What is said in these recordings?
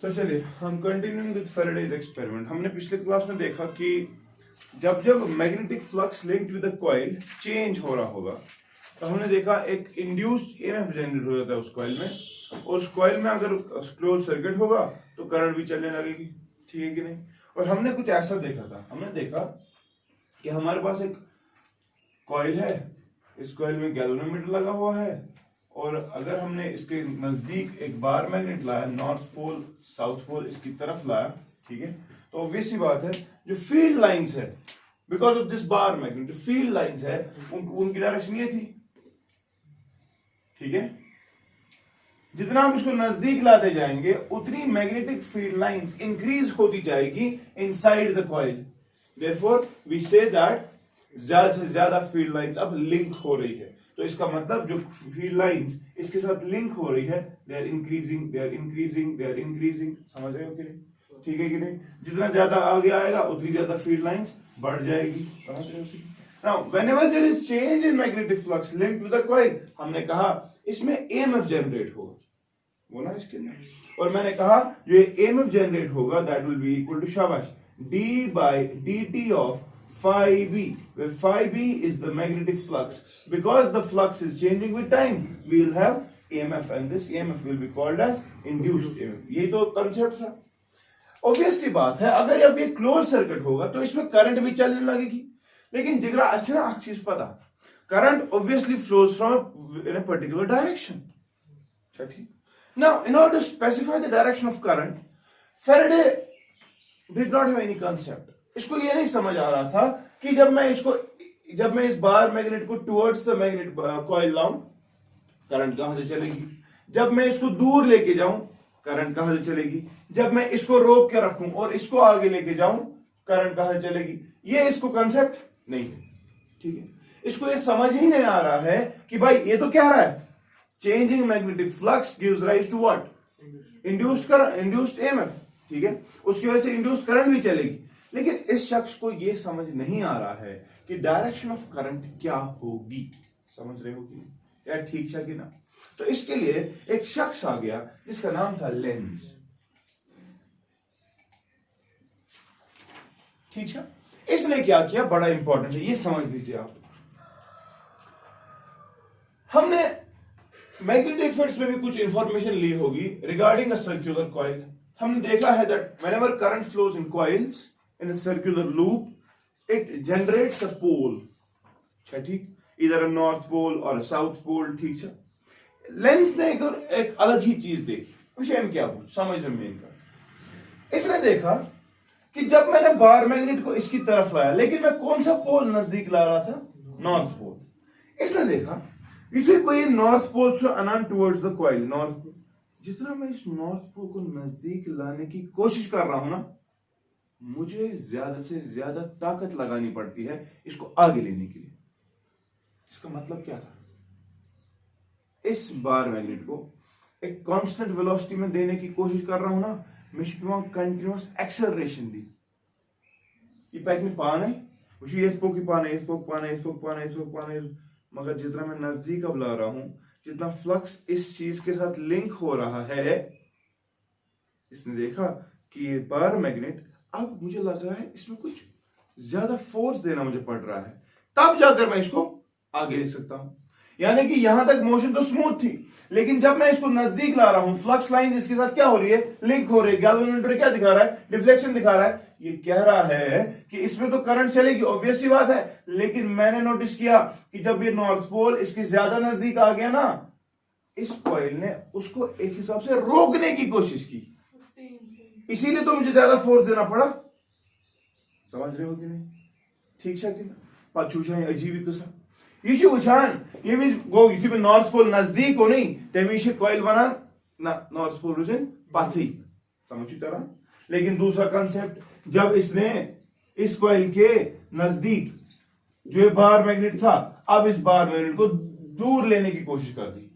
तो चलिए हम कंटिन्यूइंग विद फैराडेज एक्सपेरिमेंट। हमने पिछले क्लास में देखा कि जब जब magnetic flux linked with the coil change हो रहा होगा तो हमने देखा एक इंड्यूस्ड ईएमएफ जनरेट हो जाता है उस कॉइल में, और उस कॉइल में अगर क्लोज सर्किट होगा तो करंट भी चलने लगेगी, ठीक है कि नहीं। और हमने कुछ ऐसा देखा था, हमने देखा कि हमारे पास एक कॉइल है, इस कॉइल में गैल्वेनोमीटर लगा हुआ है, और अगर हमने इसके नजदीक एक बार मैग्नेट लाया, नॉर्थ पोल साउथ पोल इसकी तरफ लाया, ठीक है, तो ऑब्वियस सी बात है जो फील्ड लाइंस है because of this bar magnet, जो फील्ड लाइंस है उनकी डायरेक्शन ये थी, ठीक है। जितना हम इसको नजदीक लाते जाएंगे उतनी मैग्नेटिक फील्ड लाइंस इंक्रीज होती जाएगी inside the coil. Therefore we say that ज्यादा से ज्यादा फील्ड लाइंस अब लिंक हो रही है, तो इसका मतलब जो फील्ड लाइंस इसके साथ लिंक हो रही है they are increasing, they are increasing, they are increasing. समझ रहे हो कि नहीं, ठीक है कि नहीं। जितना ज्यादा आगे आएगा उतनी ज्यादा फील्ड लाइंस बढ़ जाएगी, समझ रहे हो कि नहीं। Now, whenever there is change in magnetic flux linked with the coil, हमने कहा इसमें EMF जनरेट होगा, वो ना इसके अंदर, और मैंने कहा जो ये EMF जनरेट होगा that will be equal to शाबाश d by dt of phi b, where phi b is the magnetic flux. Because the flux is changing with time, we will have EMF, and this EMF will be called as induced EMF. ये तो concept था। Obvious सी बात है अगर अब ये close circuit होगा तो इसमें करंट भी चलने लगेगी, लेकिन जिगरा अच्छा ना चीज पता, current obviously flows from in a particular direction, ठीक। Now in order to specify the direction of current, Faraday did not have any concept. इसको ये नहीं समझ आ रहा था कि जब मैं इस बार मैग्नेट को टुवर्ड्स द मैग्नेट कॉइल लाऊं, करंट कहां से चलेगी, जब मैं इसको दूर लेके जाऊं करंट कहां से चलेगी, जब मैं इसको रोक के रखूं और इसको आगे लेके जाऊं करंट कहां से चलेगी। ये इसको कांसेप्ट नहीं है, ठीक है। इसको ये समझ ही नहीं आ रहा है कि भाई ये तो कह रहा है changing magnetic flux gives rise to what, induced EMF, ठीक है, उसकी वजह से इंड्यूस्ड करंट भी चलेगी। लेकिन इस शख्स को यह समझ नहीं आ रहा है कि डायरेक्शन ऑफ करंट क्या होगी, समझ रहे हो कि नहीं, क्या ठीक है कि ना। तो इसके लिए एक शख्स आ गया जिसका नाम था लेंस, ठीक है। इसने क्या किया, बड़ा इंपॉर्टेंट है, ये समझ लीजिए आप। हमने मैग्नेटिक फील्ड्स में भी कुछ इंफॉर्मेशन ली होगी रिगार्डिंग अ सर्कुलर कॉइल। हमने देखा है that whenever current flows in coils in a circular loop it generates a pole, ठीक, इधर अ नॉर्थ पोल और अ साउथ पोल, ठीक है। लेंस ने एक अलग ही चीज देखी, विषय में क्या पूछ समझ में इनका। इसने देखा कि जब मैंने बार मैग्नेट को इसकी तरफ लाया, लेकिन मैं कौन सा पोल नजदीक ला रहा था, नॉर्थ पोल। इसने देखा इसी नॉर्थ पोल से अनन towards the coil, north pole, जितना मैं इस नॉर्थ पोल को नजदीक लाने की कोशिश कर रहा हूं ना, मुझे ज्यादा से ज्यादा ताकत लगानी पड़ती है इसको आगे लेने के लिए। इसका मतलब क्या था, इस बार मैग्नेट को एक कांस्टेंट वेलोसिटी में देने की कोशिश कर रहा हूं ना, मैं कंटिन्यूअस एक्सेलरेशन दी। ये पैक में पान है, ये पान, मगर जितना मैं नजदीक अब ला रहा हूं, जितना फ्लक्स इस चीज के साथ लिंक हो रहा है, इसने देखा कि ये बार मैग्नेट अब मुझे लग रहा है इसमें कुछ ज्यादा फोर्स देना मुझे पड़ रहा है, तब जाकर मैं इसको आगे ले सकता हूं। यानी कि यहां तक मोशन तो स्मूथ थी, लेकिन जब मैं इसको नजदीक ला रहा हूं, फ्लक्स लाइन इसके साथ क्या हो रही है, लिंक हो रही है। गैल्वेनोमीटर क्या दिखा रहा है, डिफ्लेक्शन दिखा रहा है। ये कह रहा है कि इसमें तो करंट चलेगी, ऑब्वियस सी बात है, लेकिन मैंने नोटिस किया कि जब ये नॉर्थ पोल इसके ज्यादा नजदीक आ गया ना, इस कॉइल ने उसको एक हिसाब से रोकने की कोशिश की, इसीलिए तो मुझे ज्यादा फोर्स देना पड़ा। समझ रहे हो कि नहीं, ठीक है कि ना। पाछू अजीब कसा ये वुचान, ये नॉर्थ पोल नजदीक हो नहीं, तमी कॉइल बनान ना, नॉर्थ पोल रुझन पाथी, समझी तरह। लेकिन दूसरा कंसेप्ट, जब इसने इस कॉइल के नजदीक जो बार मैग्नेट था, अब इस बार मैग्नेट को दूर लेने की कोशिश कर दी,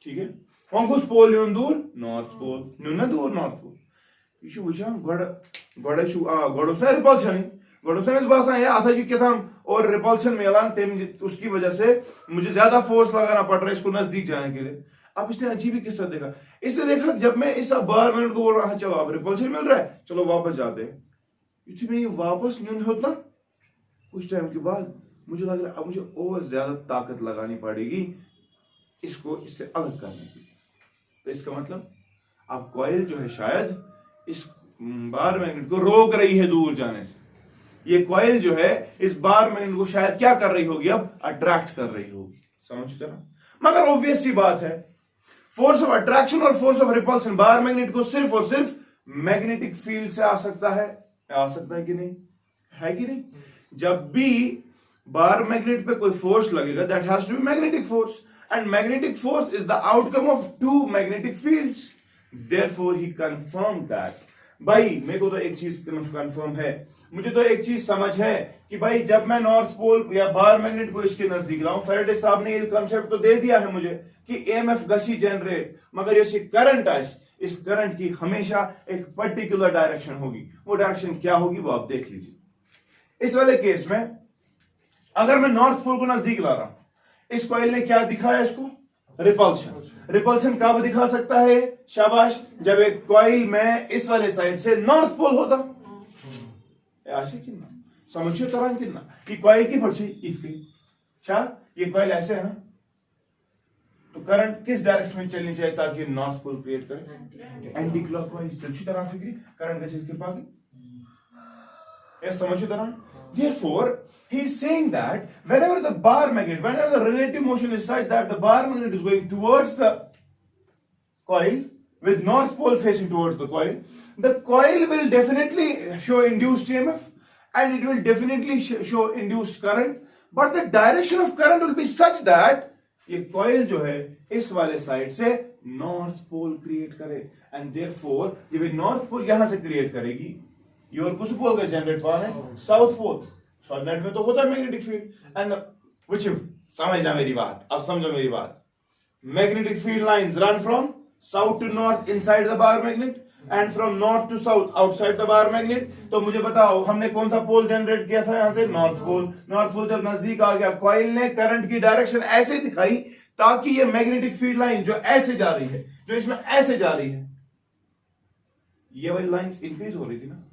ठीक है। कुछ पोल दूर, नॉर्थ पोल ना दूर, नॉर्थ पोल यह वुचान गोड़ रिपल्शन, बसान अथा और रिपल्शन मिलान, उसकी वजह से मुझे ज्यादा फोर्स लगाना पड़ रहा है इसको नजदीक जाने के लिए। अब इसने अजीब ही किस्सा देखा। इसने देखा जब मैं इस बार मैग्नेट को बोल रहा, चलो अब रिपल्शन मिल रहा है, चलो वापस जाते हैं। मैं ये वापस नहीं होता, कुछ टाइम के बाद मुझे लग रहा है अब मुझे और ज्यादा ताकत लगानी पड़ेगी इसको इससे अलग करने के लिए। तो इसका मतलब अब कॉइल जो है शायद इस बार मैग्नेट को रोक रही है दूर जाने से। ये कॉइल जो है इस बार मैग्नेट को शायद क्या कर रही होगी, अब अट्रैक्ट कर रही होगी। समझते ना? मगर ऑब्वियस सी बात है, फोर्स ऑफ अट्रैक्शन और force of repulsion bar magnet को सिर्फ और सिर्फ मैग्नेटिक फील्ड से आ सकता है कि नहीं? है कि नहीं? जब भी बार मैग्नेट पे कोई फोर्स लगेगा, that has to be magnetic force, and magnetic force is the outcome of two magnetic fields. Therefore he confirm that. भाई मेरे को तो एक चीज कंफर्म है, मुझे तो एक चीज समझ है कि भाई जब मैं नॉर्थ पोल या बार मैग्नेट को इसके नजदीक लाऊं, फैराडे साहब ने ये कंसेप्ट तो दे दिया है मुझे कि ईएमएफ गसी जनरेट, मगर ये करंट है, इस करंट की हमेशा एक पर्टिकुलर डायरेक्शन होगी। वो डायरेक्शन क्या होगी वो आप देख लीजिए। इस वाले केस में अगर मैं नॉर्थ पोल को नजदीक ला रहा हूं, इस कॉइल ने क्या दिखाया इसको? रिपल्शन। रिपल्शन कब दिखा सकता है? शाबाश, जब एक कॉइल में इस वाले साइड से नॉर्थ पोल होता। ऐसे कितना समझिए तरह कितना कि कॉइल की पड़ची इसकी ये कॉइल ऐसे है ना, तो करंट किस डायरेक्शन में चलनी चाहिए ताकि नॉर्थ पोल क्रिएट करे? Anti clockwise. अच्छी तरह फिक्री करंट कैसे के पास ये समझिए तरह। Therefore, he is saying that whenever the bar magnet, whenever the relative motion is such that the bar magnet is going towards the coil with north pole facing towards the coil will definitely show induced EMF and it will definitely show induced current, but the direction of current will be such that ये coil जो है इस वाले side से north pole create करे, and therefore जब ये north pole यहां से क्रिएट करेगी, ये और कुछ पोल का जनरेट पावर है साउथ पोल। सॉलिड में तो होता है मैग्नेटिक फील्ड, एंड व्हिच, समझना मेरी बात, अब समझो मेरी बात। Magnetic field lines run from south to north inside the bar magnet and from north to south outside the bar magnet. तो मुझे बताओ हमने कौन सा पोल जनरेट किया था यहां से? North pole. नॉर्थ पोल जब नजदीक आ गया, कॉइल ने करंट की डायरेक्शन ऐसे दिखाई ताकि ये मैग्नेटिक फील्ड लाइन जो ऐसे जा रही है, जो इसमें ऐसे जा रही है, ये वाली लाइंस इंक्रीज हो रही थी ना।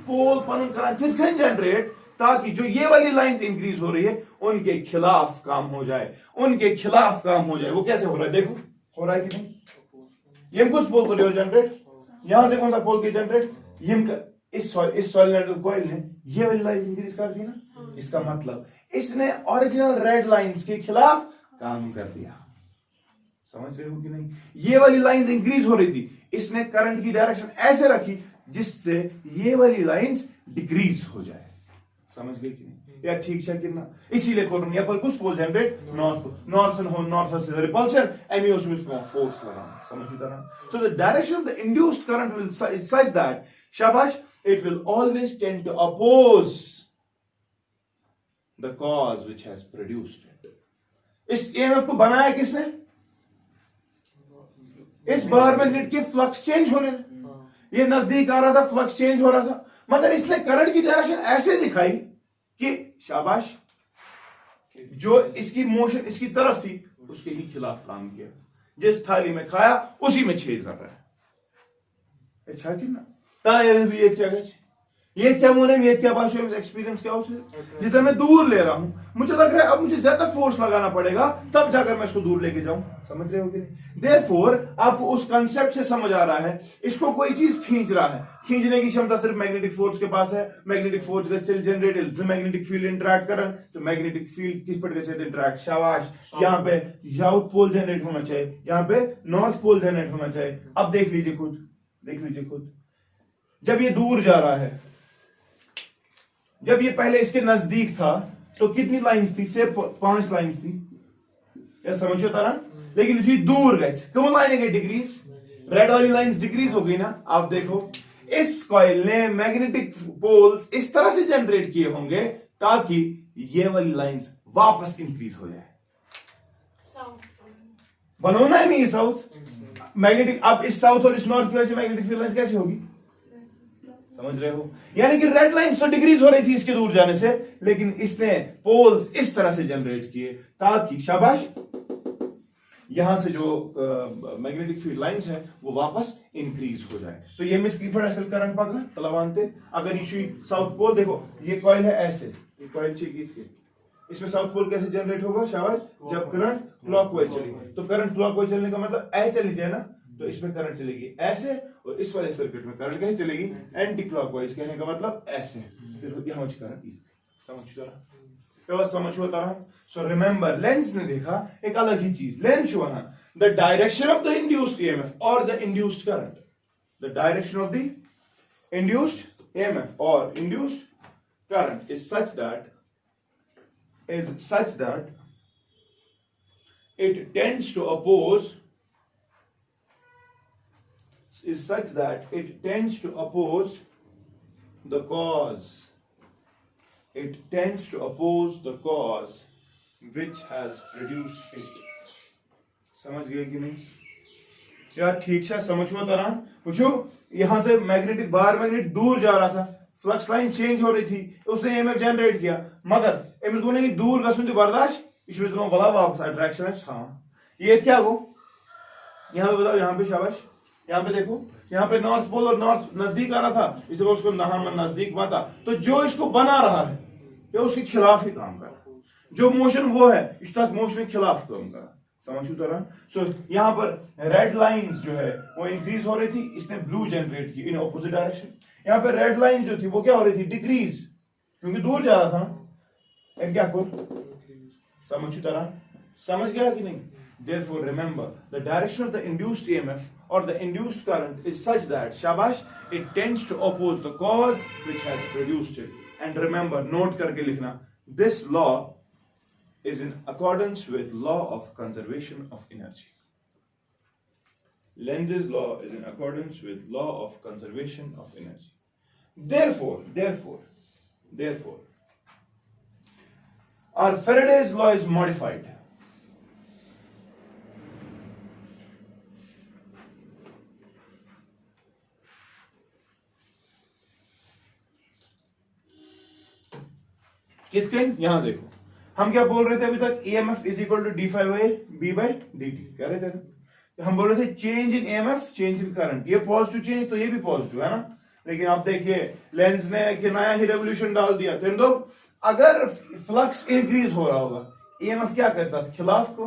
पोल पन जनरेट ताकि जो ये वाली लाइंस इंक्रीज हो रही है उनके खिलाफ काम हो जाए, उनके खिलाफ काम हो जाए। वो कैसे हो रहा है देखो, हो रहा है कि नहीं? ये कुछ पोल को जनरेट, यहां से कौन सा पोल की जनरेट? इस सॉलिनॉइडल कॉइल ने ये वाली लाइंस इंक्रीज कर दी ना। इसका मतलब इसने ओरिजिनल रेड लाइंस के खिलाफ काम कर दिया। समझ रहे हो कि नहीं? ये वाली लाइंस इंक्रीज हो रही थी, इसने करंट की डायरेक्शन ऐसे रखी जिससे ये वाली लाइंस डिक्रीज हो जाए। समझ गए कि नहीं? या ठीक है कि ना? इसीलिए कॉर्नर यहाँ पर कुछ पोल जनरेट नॉर्थ से रिपल्शन एमी उसमें फोर्स लगा। समझ उतना? So the direction of the induced current will such that, शाबाश, it will always tend to oppose the cause which has produced it. इस ईएमएफ को बनाया किसने? इस बार मैग्नेट के फ्लक्स चेंज होने, ये नजदीक आ रहा था, फ्लक्स चेंज हो रहा था, मगर इसने करंट की डायरेक्शन ऐसे दिखाई कि शाबाश, जो इसकी मोशन इसकी तरफ थी उसके ही खिलाफ काम किया। जिस थाली में खाया उसी में छेद कर रहा है। अच्छा कि ना? ये क्या गच? ये क्या मोने में, ये क्या बाशो में एक्सपीरियंस क्या उसे? जितना मैं दूर ले रहा हूं, मुझे लग रहा है अब मुझे ज्यादा फोर्स लगाना पड़ेगा तब जाकर मैं इसको दूर लेके जाऊं। समझ रहे हो कि नहीं? देयरफॉर आपको उस कंसेप्ट से समझ आ रहा है, इसको कोई चीज खींच रहा है, खींचने की क्षमता सिर्फ मैग्नेटिक फोर्स के पास है। मैग्नेटिक फोर्स का सेल जनरेट मैग्नेटिक फील्ड इंटरैक्ट करन, तो मैग्नेटिक फील्ड किस पर कैसे इंटरैक्ट? शाबाश, यहाँ पे साउथ पोल जनरेट होना चाहिए, यहाँ पे नॉर्थ पोल जनरेट होना चाहिए। अब देख लीजिए खुद, देख लीजिए खुद, जब ये दूर जा रहा है, जब ये पहले इसके नजदीक था तो कितनी लाइंस थी? से 5 लाइंस थी, या समझो तरह। लेकिन इसी दूर गए, कौन लाइन गई? डिक्रीज। रेड वाली लाइंस डिक्रीज हो गई ना। आप देखो इस कॉइल ने मैग्नेटिक पोल्स इस तरह से जनरेट किए होंगे ताकि ये वाली लाइंस वापस इंक्रीज हो जाए। बनोना है नहीं साउथ मैग्नेटिक। अब इस साउथ और इस नॉर्थ की वजह से मैग्नेटिक फील्ड लाइंस कैसे होगी? समझ रहे हो? यानी कि रेड लाइन तो डिक्रीज हो रही थी इसके दूर जाने से, लेकिन इसने पोल्स इस तरह से जनरेट किए ताकि शाबाश यहां से जो मैग्नेटिक फील्ड लाइंस है वो वापस इंक्रीज हो जाए. तो ये मिस की फड़ा सेल करंट पाकर तलवानते अगर ये साउथ पोल देखो, ये कॉइल है ऐसे, ये कॉइल चाहिए इसमें साउथ पोल कैसे जनरेट होगा शाबाश, जब करंट क्लॉकवाइज चलेगी. तो करंट क्लॉकवाइज चलने का मतलब ऐसे चली जाए ना, तो इसमें करंट चलेगी ऐसे, और इस वाले सर्किट में करंट कैसे चलेगी एंटी क्लॉकवाइज, कहने का मतलब ऐसे. फिर यहाँ करंट समझ होता रहा. सो रिमेंबर लेंस ने देखा एक अलग ही चीज. लेंस शो ना the direction of the induced EMF और the induced current. The direction of the induced EMF और induced current is such that it tends to oppose the cause. It tends to oppose the cause which has produced it. समझ गए कि नहीं यार? ठीक से समझ हुआ तरह पूछो. यहां से मैग्नेटिक बाहर मैग्नेट दूर जा रहा था, फ्लक्स लाइन चेंज हो रही थी, उसने ईएमएफ जनरेट किया, मगर एमस गो नहीं दूर गसुन बर्दाश्त, इसमें तो बड़ा वापस अट्रैक्शन है. हाँ ये क्या गो, यहाँ पे बताओ, यहाँ पे शाबाश, यहाँ पे देखो, यहाँ पे नॉर्थ पोल और नॉर्थ नजदीक आ रहा था, इसलिए उसको नजदीक बना. तो जो इसको बना रहा है ये उसके खिलाफ ही काम कर रहा है. जो मोशन वो है इस तक मोशन के खिलाफ काम कर रहा. समझो तरह. सो यहाँ पर रेड लाइंस जो है वो इंक्रीज हो रही थी, इसने ब्लू जनरेट की इन ऑपोजिट डायरेक्शन. यहाँ पे रेड लाइन जो थी वो क्या हो रही थी, डिक्रीज, क्योंकि दूर जा रहा था ना. क्या को समझो तरह, समझ गया कि नहीं? Therefore, remember the direction of the induced EMF or the induced current is such that shabash it tends to oppose the cause which has produced it. And remember, note करके लिखना, this law is in accordance with law of conservation of energy. Lenz's law is in accordance with law of conservation of energy. Therefore, our Faraday's law is modified. कितने यहां देखो, हम क्या बोल रहे थे अभी तक, EMF is equal to d∅b by dt कह रहे थे ना. हम बोल रहे थे change in EMF change in current, ये पॉजिटिव चेंज तो ये भी पॉजिटिव है ना. लेकिन आप देखिए लेंस ने एक नया ही रेवोल्यूशन डाल दिया. तो अगर फ्लक्स इंक्रीज हो रहा होगा, EMF क्या करता था, खिलाफ को.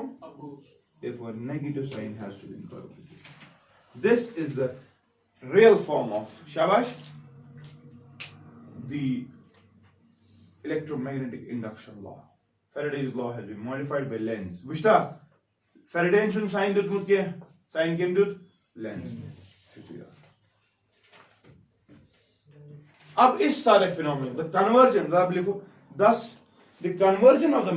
Therefore, negative sign has to be incorporated. This is the real form of shabash the electromagnetic induction law. Faraday's law has been modified by Lenz. Bushta Faraday shun sign dut mut ke sign kem dut Lenz. अब इस सारे phenomenon the conversion आप लिखो, thus the conversion of the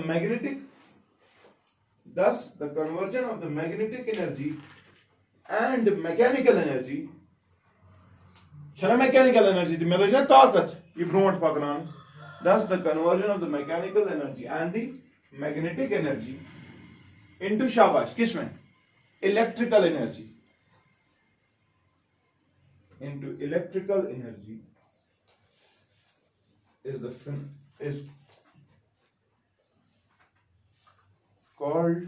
magnetic energy and mechanical energy छना mechanical energy थी मतलब क्या ताकत ये ब्रोंट पकड़ान. Thus, the conversion of the mechanical energy and the magnetic energy into shabash किसमें, electrical energy, into electrical energy is called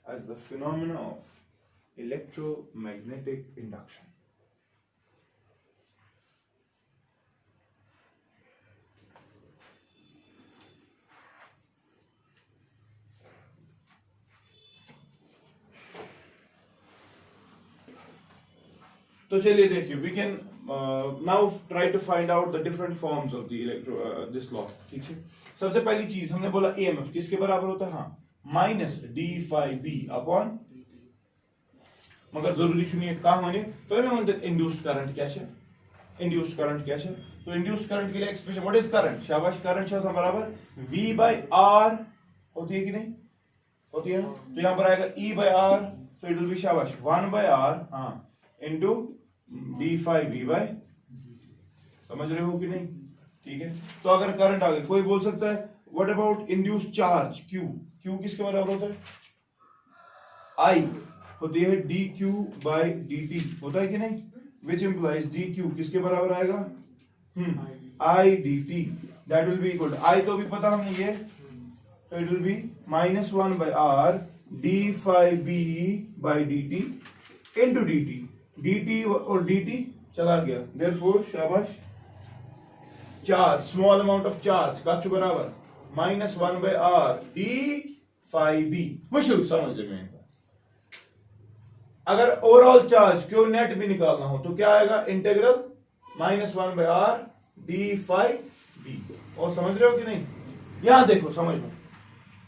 as the phenomena of electromagnetic induction. तो चलिए देखिए, we can now try to find out the different forms of the this law. ठीक है, सबसे पहली चीज हमने बोला EMF किसके बराबर होता है, हाँ माइनस d∅b अपॉन, मगर जरूरी सुनिए कहा माने तो मैं म्हणते इंड्यूस्ड करंट क्या है, इंड्यूस्ड करंट क्या है. तो इंड्यूस्ड करंट के लिए एक्सप्रेशन व्हाट इज करंट, शाबाश करंट शब्द बराबर V by R होती है कि नहीं होती है. तो यहां पर आएगा E by R, तो इट विल बी शाबाश 1 by R हाँ इनटू d∅b by, समझ रहे हो कि नहीं. ठीक है, तो अगर करंट आ गया, कोई बोल सकता है what about induced charge Q किसके बराबर होता है, I होती है dq by dt होता है कि नहीं. विच इंप्लाइज डी क्यू किसके बराबर आएगा, I D T, that will be equal, I तो भी पता हमें ये, तो it will be -1/r d∅b by dt into dt, dt और dt चला गया, देयरफॉर शाबाश, charge, small amount of charge काचू बराबर -1/r d∅b, मुश्किल समझ में। अगर ओवरऑल चार्ज क्यों नेट भी निकालना हो तो क्या आएगा, इंटीग्रल -1/r d∅b, और समझ रहे हो कि नहीं। यहां देखो समझ लो,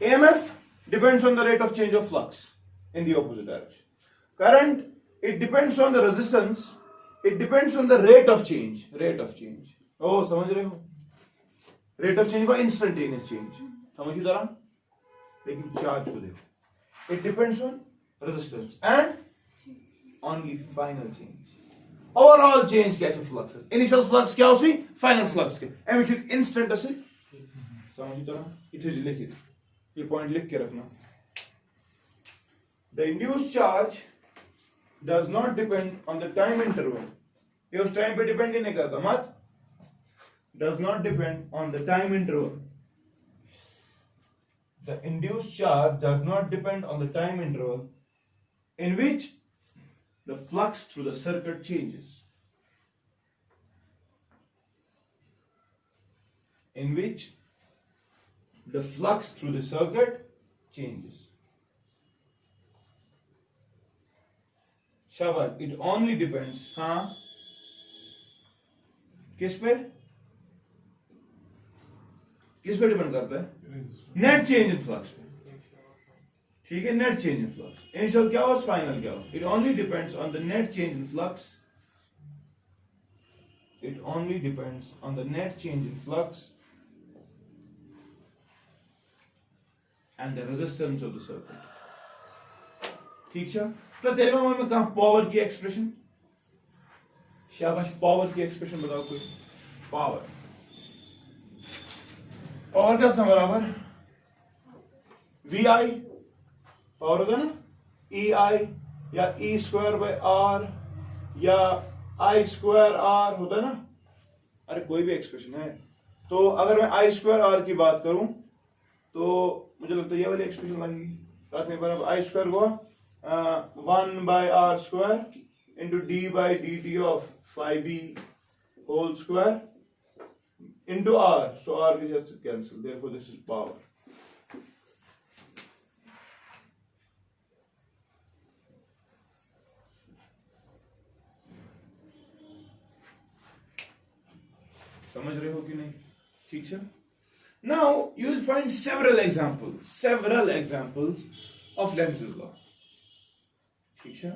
AMF depends on the rate of change of flux in the opposite direction. Current, it depends on the resistance, it depends on the rate of change. Oh, समझ रहे हो, rate of change को instantaneous change समझ इधर आ, लेकिन charge को देखो, it depends on resistance and on the final change. Overall change कैसे flux है, initial flux क्या उसी final flux के, एम instant ऐसे समझ इधर आ, इधर लिखिए, ये पॉइंट लिख के रखना। The induced charge does not depend on the time interval. ये उस टाइम पे डिपेंड ही नहीं करता, मत, does not depend on the time interval. The induced charge does not depend on the time interval in which the flux through the circuit changes. In which the flux through the circuit changes. शाबाश, it only depends, हाँ किस पे depend करता है, net change in flux पे, ठीक है, net change in flux, initial क्या हो फाइनल क्या हो, it only depends on the net change in flux, it only depends on the net change in flux and the resistance of the circuit. ठीक है, तो तेरे में कहा पावर की एक्सप्रेशन, शाबाश, पावर की एक्सप्रेशन बताओ कोई, पावर का बराबर VI, पावर होगा ना EI या E²/R या I²R होता है ना, अरे कोई भी एक्सप्रेशन है, तो अगर मैं I²R की बात करूं तो मुझे लगता है ये वाली एक्सप्रेशन लगेगी, साथ में बराबर I² को 1/r² into d/dt of phi_b whole square into r, so r is just cancel, therefore this is power. समझ रहे हो कि नहीं, ठीक है। Now you will find several examples of Lenz's law, ठीक है,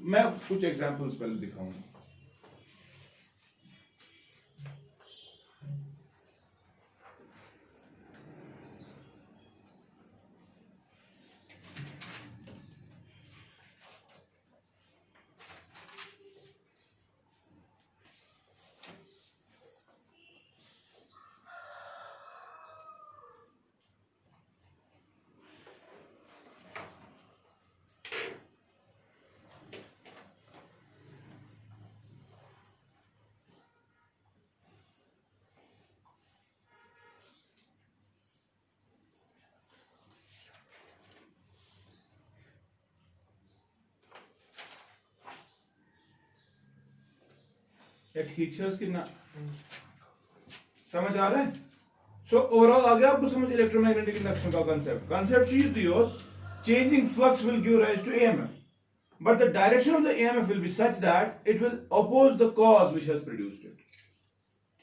मैं कुछ एग्जांपल्स पहले दिखाऊंगा। टीचर्स कितना समझ आ रहा है, सो ओवरऑल आ गया आपको समझ इलेक्ट्रोमैग्नेटिक इंडक्शन का कंसेप्ट चाहिए, changing flux will give rise to EMF, but the direction of the EMF will be such that it will oppose the cause which has produced it,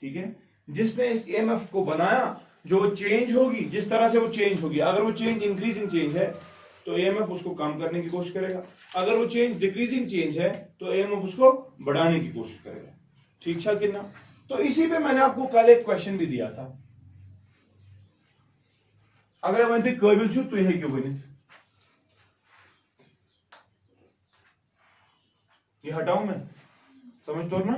ठीक है, जिसने इस EMF को बनाया, जो चेंज होगी, जिस तरह से वो चेंज होगी, अगर वो चेंज इंक्रीजिंग चेंज है तो EMF उसको कम करने की कोशिश करेगा, अगर वो चेंज डिक्रीजिंग चेंज है तो EMF उसको बढ़ाने की कोशिश करेगा, ठीक है कि ना। तो इसी पे मैंने आपको कल एक क्वेश्चन भी दिया था, अगर वन काबिल छु तुम हेक्यो बनित, ये हटाऊं मैं, समझ तो ना,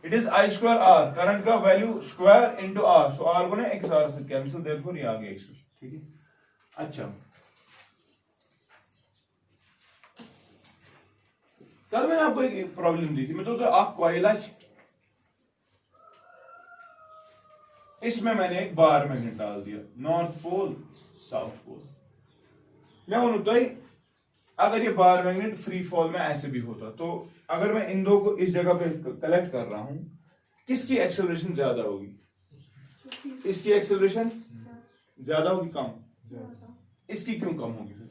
इट इज I²R, करंट का वैल्यू स्क्वायर इनटू R, सो R को ना एक R से कैंसिल, देयरफॉर ये आ गया एक्सप्रेशन, ठीक है। अच्छा, कल मैंने आपको एक प्रॉब्लम दी थी, मैं तो कॉइल इसमें मैंने एक बार मैग्नेट डाल दिया, नॉर्थ पोल साउथ पोल। मैं उन्होंने अगर ये बार मैग्नेट फ्री फॉल में ऐसे भी होता, तो अगर मैं इन दो को इस जगह पे कलेक्ट कर रहा हूं, किसकी एक्सेलरेशन ज्यादा होगी? इसकी एक्सेलरेशन ज्यादा होगी कम? इसकी क्यों कम होगी फिर?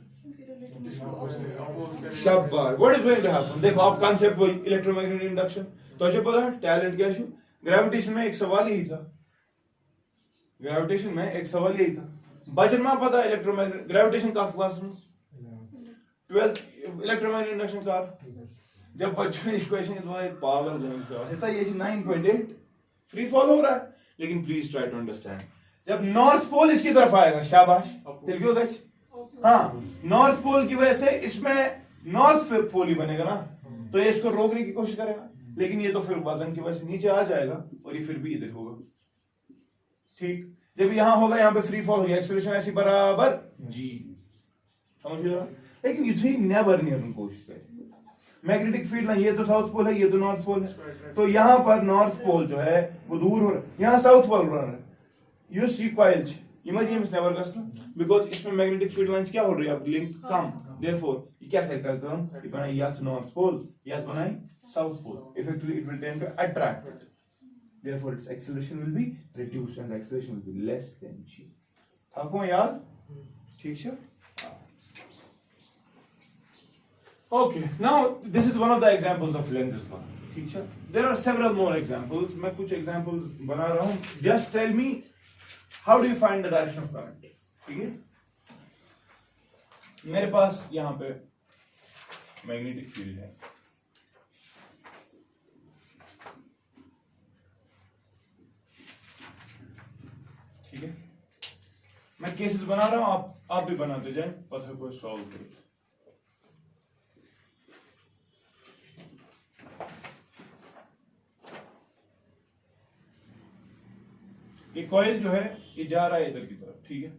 शाबाश, what is going to happen? देखो आप कांसेप्ट वही, इलेक्ट्रोमैग्नेटिक इंडक्शन। तो जो पता है टैलेंट क्या है? ग्रेविटेशन में एक सवाल यही था, ग्रेविटेशन में एक सवाल यही था। बचन में पता है इलेक्ट्रोमैग्नेटिक ग्रेविटेशन का क्लास में 12th इलेक्ट्रोमैग्नेटिक इंडक्शन का जब बच्चों ने इक्वेशन तो पागल गोइंग सवाल था, ये 9.8 फ्री फॉल हो रहा है। लेकिन प्लीज ट्राई टू अंडरस्टैंड, जब नॉर्थ पोल इसकी तरफ आएगा, शाबाश, फिर क्यों गए? हाँ, नॉर्थ पोल की वजह से इसमें नॉर्थ पोल ही बनेगा ना, तो ये इसको रोकने की कोशिश करेगा, लेकिन ये तो फिर वजन की वजह से नीचे आ जाएगा और ये फिर भी इधर होगा। ठीक, जब यहां होगा, यहां पे फ्री फॉल होगी, एक्सेलरेशन ऐसी बराबर जी, समझ रहे? लेकिन ये नेवर नियर कोशिश करें। मैग्नेटिक फील्ड ना, ये तो साउथ पोल है, ये तो नॉर्थ पोल है, तो यहां पर नॉर्थ पोल जो है वो दूर हो रहा है, यहां साउथ पोल रहा है। You see coil imagine never गसना, बिकॉज़ इसमें मैग्नेटिक फील्ड लाइंस क्या हो रही है, अब लिंक कम, देयरफॉर ये क्या करेगा, कम, ये बनाए या तो नॉर्थ पोल या तो बनाए south pole, effectively it will tend to attract, therefore its acceleration will be reduced and acceleration will be less than g। था को याद? ठीक है। Okay, now this is one of the examples of lenses one. ठीक है? There are several more examples. मैं कुछ examples बना रहा हूँ. Just tell me how do you find the direction of current? ठीक है? मेरे पास यहाँ पे मैग्नेटिक फील्ड है. ठीक है? मैं केसेस बना रहा हूँ, आप भी बनाते जाए, पता को सॉल्व करो. ये कॉइल जो है ये जा रहा है इधर की तरफ. ठीक है,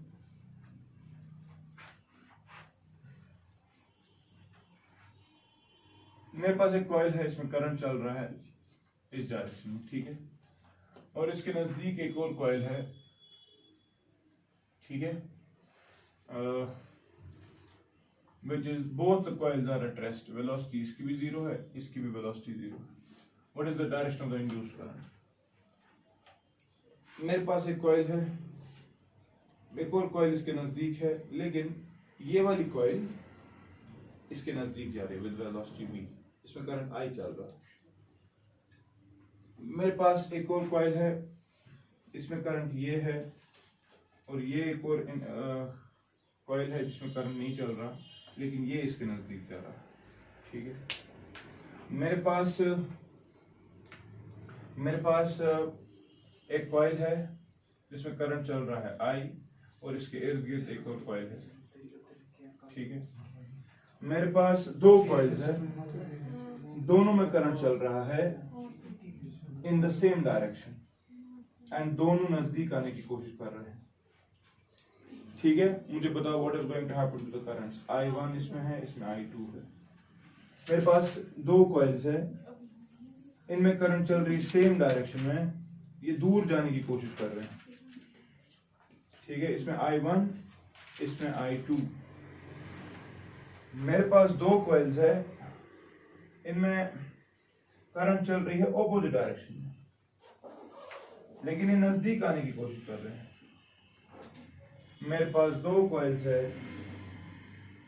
मेरे पास एक कॉइल है, इसमें करंट चल रहा है इस डायरेक्शन में. ठीक है, और इसके नजदीक एक और कॉइल है. ठीक है, which is both the coils are at rest. Velocity इसकी भी जीरो है, इसकी भी velocity जीरो है. What is the direction of the induced current? मेरे पास एक कॉइल है, एक और कॉइल इसके नजदीक है, लेकिन ये वाली कॉइल इसके नजदीक जा रही है विद वेलोसिटी v. इसमें करंट I चल रहा है. मेरे पास एक और कॉइल है, इसमें करंट ये है, और ये एक और कॉइल है जिसमें करंट नहीं चल रहा, लेकिन ये इसके नजदीक जा रहा है. ठीक है, मेरे पास एक कॉइल है जिसमें करंट चल रहा है I, और इसके इर्द गिर्द एक और कॉइल है. ठीक है, मेरे पास दो कॉइल्स हैं, दोनों में करंट चल रहा है in the same direction, and दोनों नजदीक आने की कोशिश कर रहे हैं. ठीक है, मुझे बताओ what is going to happen to the currents. I1 इसमें है, इसमें I2 है. मेरे पास दो कॉइल्स है, इनमें करंट चल रही सेम डायरेक्शन में, ये दूर जाने की कोशिश कर रहे हैं. ठीक है, इसमें I1, इसमें I2. मेरे पास दो कॉइल्स है, इनमें करंट चल रही है ऑपोजिट डायरेक्शन में, लेकिन ये नजदीक आने की कोशिश कर रहे हैं. मेरे पास दो कॉइल्स है,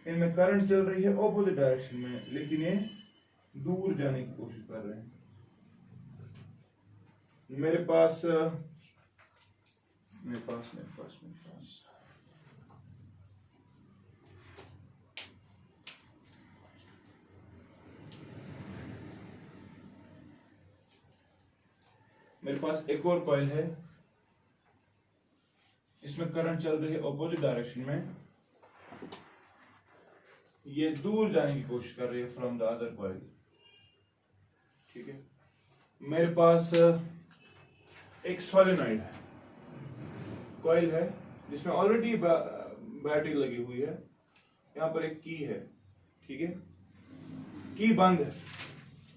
इनमें करंट चल रही है ऑपोजिट डायरेक्शन में, लेकिन ये दूर जाने की कोशिश कर रहे हैं. मेरे पास एक और कॉइल है, इसमें करंट चल रही है ऑपोजिट डायरेक्शन में, ये दूर जाने की कोशिश कर रही है फ्रॉम द अदर कॉइल. ठीक है, मेरे पास एक सोलेनॉइड है, कॉइल है जिसमें ऑलरेडी बैटरी लगी हुई है, यहाँ पर एक की है. ठीक है, की बंद है,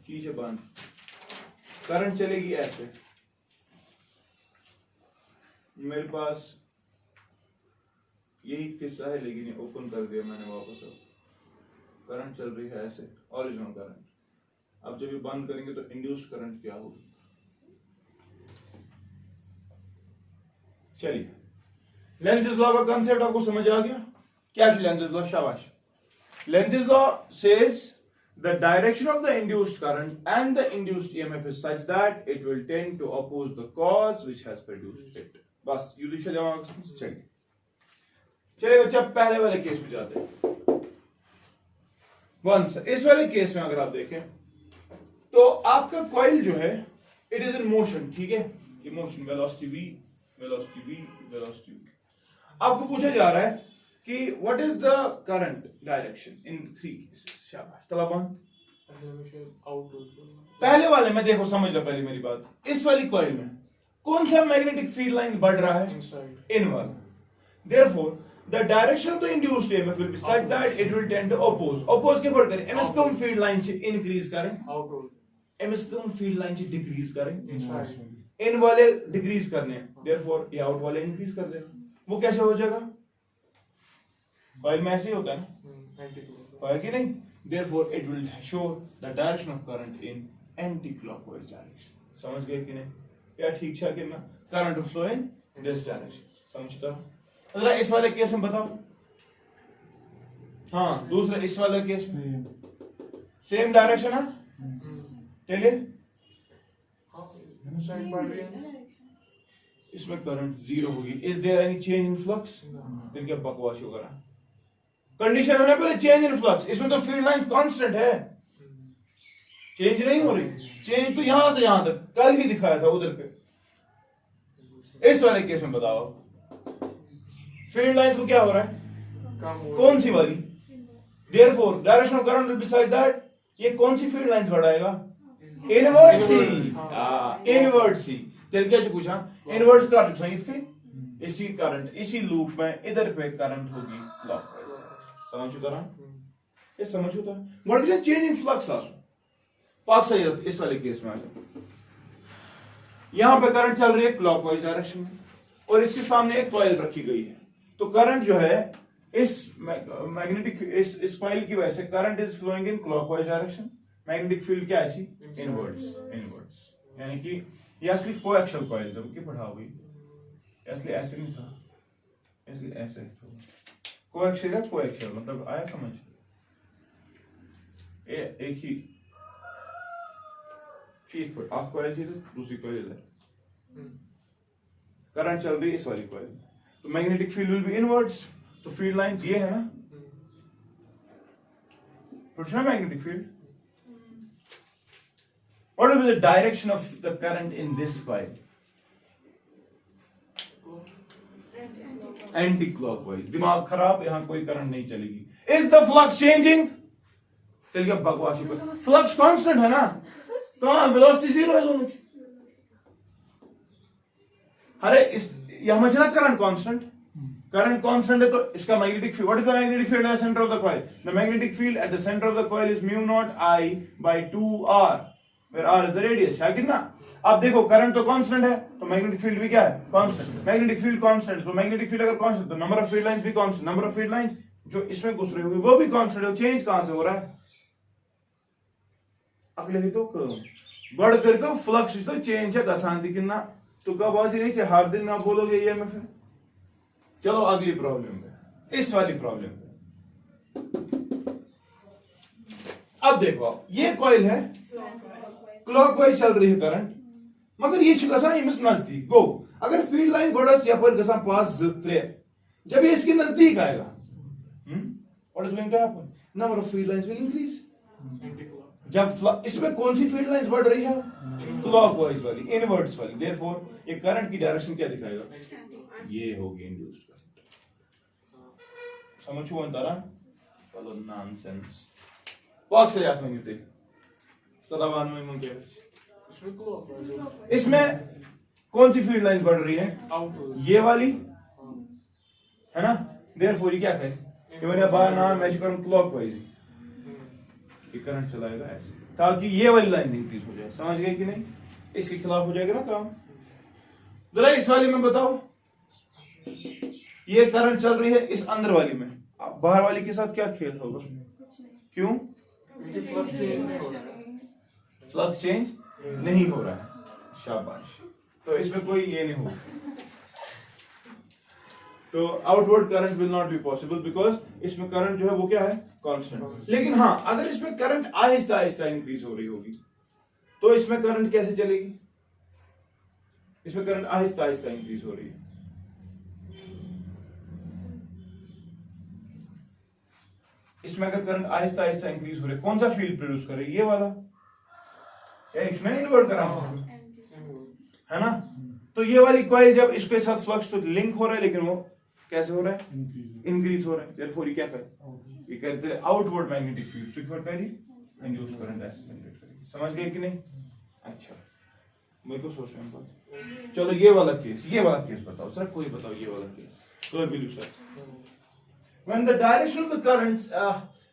कीजिए बंद, करंट चलेगी ऐसे, मेरे पास यही किस्सा है लेकिन ये ओपन कर दिया मैंने वापस। अब करंट चल रही है ऐसे, ओरिजिनल करंट। अब जब ये बंद करेंगे तो इंड्यूस्ड करंट क्या होगी। चलिए, लेंज़ेस लॉ का कांसेप्ट आपको समझ आ गया। क्या है लेंज़ेस लॉ? शाबाश। Lenz's law says the direction of the induced current and the induced EMF is such that it will tend to oppose the cause which has produced it. बस usually जवाब चलिए। चलिए बच्चा पहले वाले केस में जाते हैं। इस वाले केस में अगर आप देखें तो आपका कॉइल जो है इट इज इन मोशन, ठीक है, ये motion, velocity v, velocity v, velocity v। आपको पूछा जा रहा है कि what is the current direction in three cases. शाबाश, तलाबान। पहले वाले में देखो, समझ लो पहले मेरी बात, इस वाली कॉइल में कौन सा मैग्नेटिक फील्ड लाइन बढ़ रहा है? Inward. Therefore the direction of the induced EMF will be such that it will tend to oppose के बढ़ करें, एमएस कम फील्ड लाइन से इंक्रीज करें, एमएस कम फील्ड लाइन से डिक्रीज करें, इन वाले डिक्रीज करने, देयरफॉर ये आउट वाले इंक्रीज कर देगा। वो कैसे हो जाएगा? कॉइल में ऐसे ही होता है ना, है कि नहीं? Therefore it will show the direction of current in anti-clockwise direction. समझ गए कि नहीं? या ठीक है कि ना? Current will flow in this direction. समझता? जरा इस वाले केस में बताओ। हाँ, दूसरा इस वाले केस में सेम डायरेक्शन है, चलिए। इसमें करंट जीरो होगी। Is there any change in flux? फिर क्या बकवास होगा ना? कंडीशन होने पहले चेंज इन फ्लक्स, इसमें तो फील्ड लाइन कांस्टेंट है, चेंज नहीं हो रही। चेंज तो यहां से यहां तक कल ही दिखाया था उधर पे। इस वाले केस में बताओ फील्ड लाइंस को क्या हो रहा है? कौन सी वाली? Therefore direction of current will B such that ये कौन सी फील्ड लाइंस बढ़ाएगा? इनवर्ट सी। इनवर्ट सी। तेल क्या पूछा? इनवर्ट का इसके इसी करंट इसी लूप में इधर पे करंट होगी क्लॉकवाइज। समझ उतरा? ये समझ उतरा? What is the change in flux also? पाक सही है। इस वाले केस में आ जाओ, यहां पे करंट चल रही है क्लॉकवाइज डायरेक्शन में और इसके सामने एक कॉइल रखी गई है, तो करंट जो है इस मैग्नेटिक इस कॉइल की वजह से current is flowing in clockwise direction. Magnetic field क्या ऐसी? इनवर्ड्स। यानी कि ये असली कोएक्सियल कॉइल जबकि पढ़ा हुई, असली ऐसे नहीं था, इसलिए ऐसे कोएक्सियल है। कोएक्सियल मतलब आया समझ? एक ही चीज पर आप कॉइल थी दूसरी कॉइल इधर, करंट चल रही है इस वाली कॉइल, तो magnetic field will be inwards. तो फील्ड लाइंस ये है ना, पूछना magnetic field. What will be the direction of the current in this coil? Anti-clockwise. दिमाग खराब, यहां कोई करंट नहीं चलेगी। Is the flux changing? चल गया बकवास पर। फ्लक्स कांस्टेंट है ना, कहां वेलोसिटी जीरो है दोनों की। अरे इस यहां में चला करंट कांस्टेंट, करंट कांस्टेंट है तो इसका magnetic field, what is the magnetic field at the centre of the coil? The magnetic field at the centre of the coil is mu naught I by 2r, where r is the radius, है कितना? अब देखो current तो constant है तो magnetic field भी क्या है? कांस्टेंट। मैग्नेटिक फील्ड कांस्टेंट, तो मैग्नेटिक फील्ड अगर कांस्टेंट तो नंबर ऑफ फील्ड लाइंस भी constant, number of field lines जो इसमें घुस रही होगी वो भी कांस्टेंट है। चेंज कहां से हो रहा है? अगले ही तो बढ़ करके फ्लक्स तो चेंज है गसांती कितना तो कब आज नहीं चाहिए हर दिन ना बोलोगे ये में फिर। चलो अगली प्रॉब्लम पे, इस वाली प्रॉब्लम पे अब देखो, आप ये कॉइल है क्लॉकवाइज चल रही है करंट, मगर ये गसा इमस नजदीक गो, अगर फील्ड लाइन गोडस या पर गसा पास 3 जब ये इसके नजदीक आएगा, what is going to happen? Number of field lines will increase. जब इसमें कौन सी फील्ड लाइंस बढ़ रही है? क्लॉकवाइज वाली, इनवर्ट्स वाली। देयरफॉर ये करंट की डायरेक्शन क्या दिखाएगा? ये होगी इंड्यूस्ड करंट। समझो अंतरा फॉलो नॉनसेंस वाक से याद नहीं थे सदावान में मुझे इसमें कौन सी फील्ड लाइंस बढ़ रही है? ये वाली है ना। देयरफोर ये क्या कहे? ये मैंने बाय नाम मैच करूं क्लॉकवाइज, ये करंट चलाएगा ऐसे ताकि ये वाली लाइन इंक्रीज हो जाए। समझ गए कि नहीं? इसके खिलाफ हो जाएगा ना काम। जरा इस वाली में बताओ, ये करंट चल रही है इस अंदर वाली में, बाहर वाली के साथ क्या खेल होगा? क्यों? फ्लक्स चेंज नहीं हो रहा है। शाबाश। तो इसमें कोई ये नहीं होगा, तो outward current will not be possible because इसमें करंट जो है वो क्या है? कांस्टेंट। लेकिन हाँ, अगर इसमें करंट आहिस्ता आहिस्ता इंक्रीज हो रही होगी तो इसमें करंट कैसे चलेगी? इसमें करंट आहिस्ता आहिस्ता इंक्रीज हो रही है। इसमें अगर करंट आहिस्ता आहिस्ता इंक्रीज हो रही है, कौन सा फील्ड प्रोड्यूस करे? ये वाला, या इसमें इन्वर्ट करा है ना? तो ये वाली कॉइल जब इसके साथ फ्लक्स तो लिंक हो रहा है, लेकिन वो कैसे हो रहा है? इंक्रीज हो रहा है। देयरफॉर ये क्या करे? ये कहते हैं आउटवर्ड मैग्नेटिक फील्ड। सो क्या करेगी? इंड्यूस करंट ऐसे जनरेट करेगी। समझ गए कि नहीं? अच्छा, मेरे को सोच में बात। चलो ये वाला केस बताओ सर, कोई बताओ ये वाला केस। कोई भी लो sir. When the direction of the currents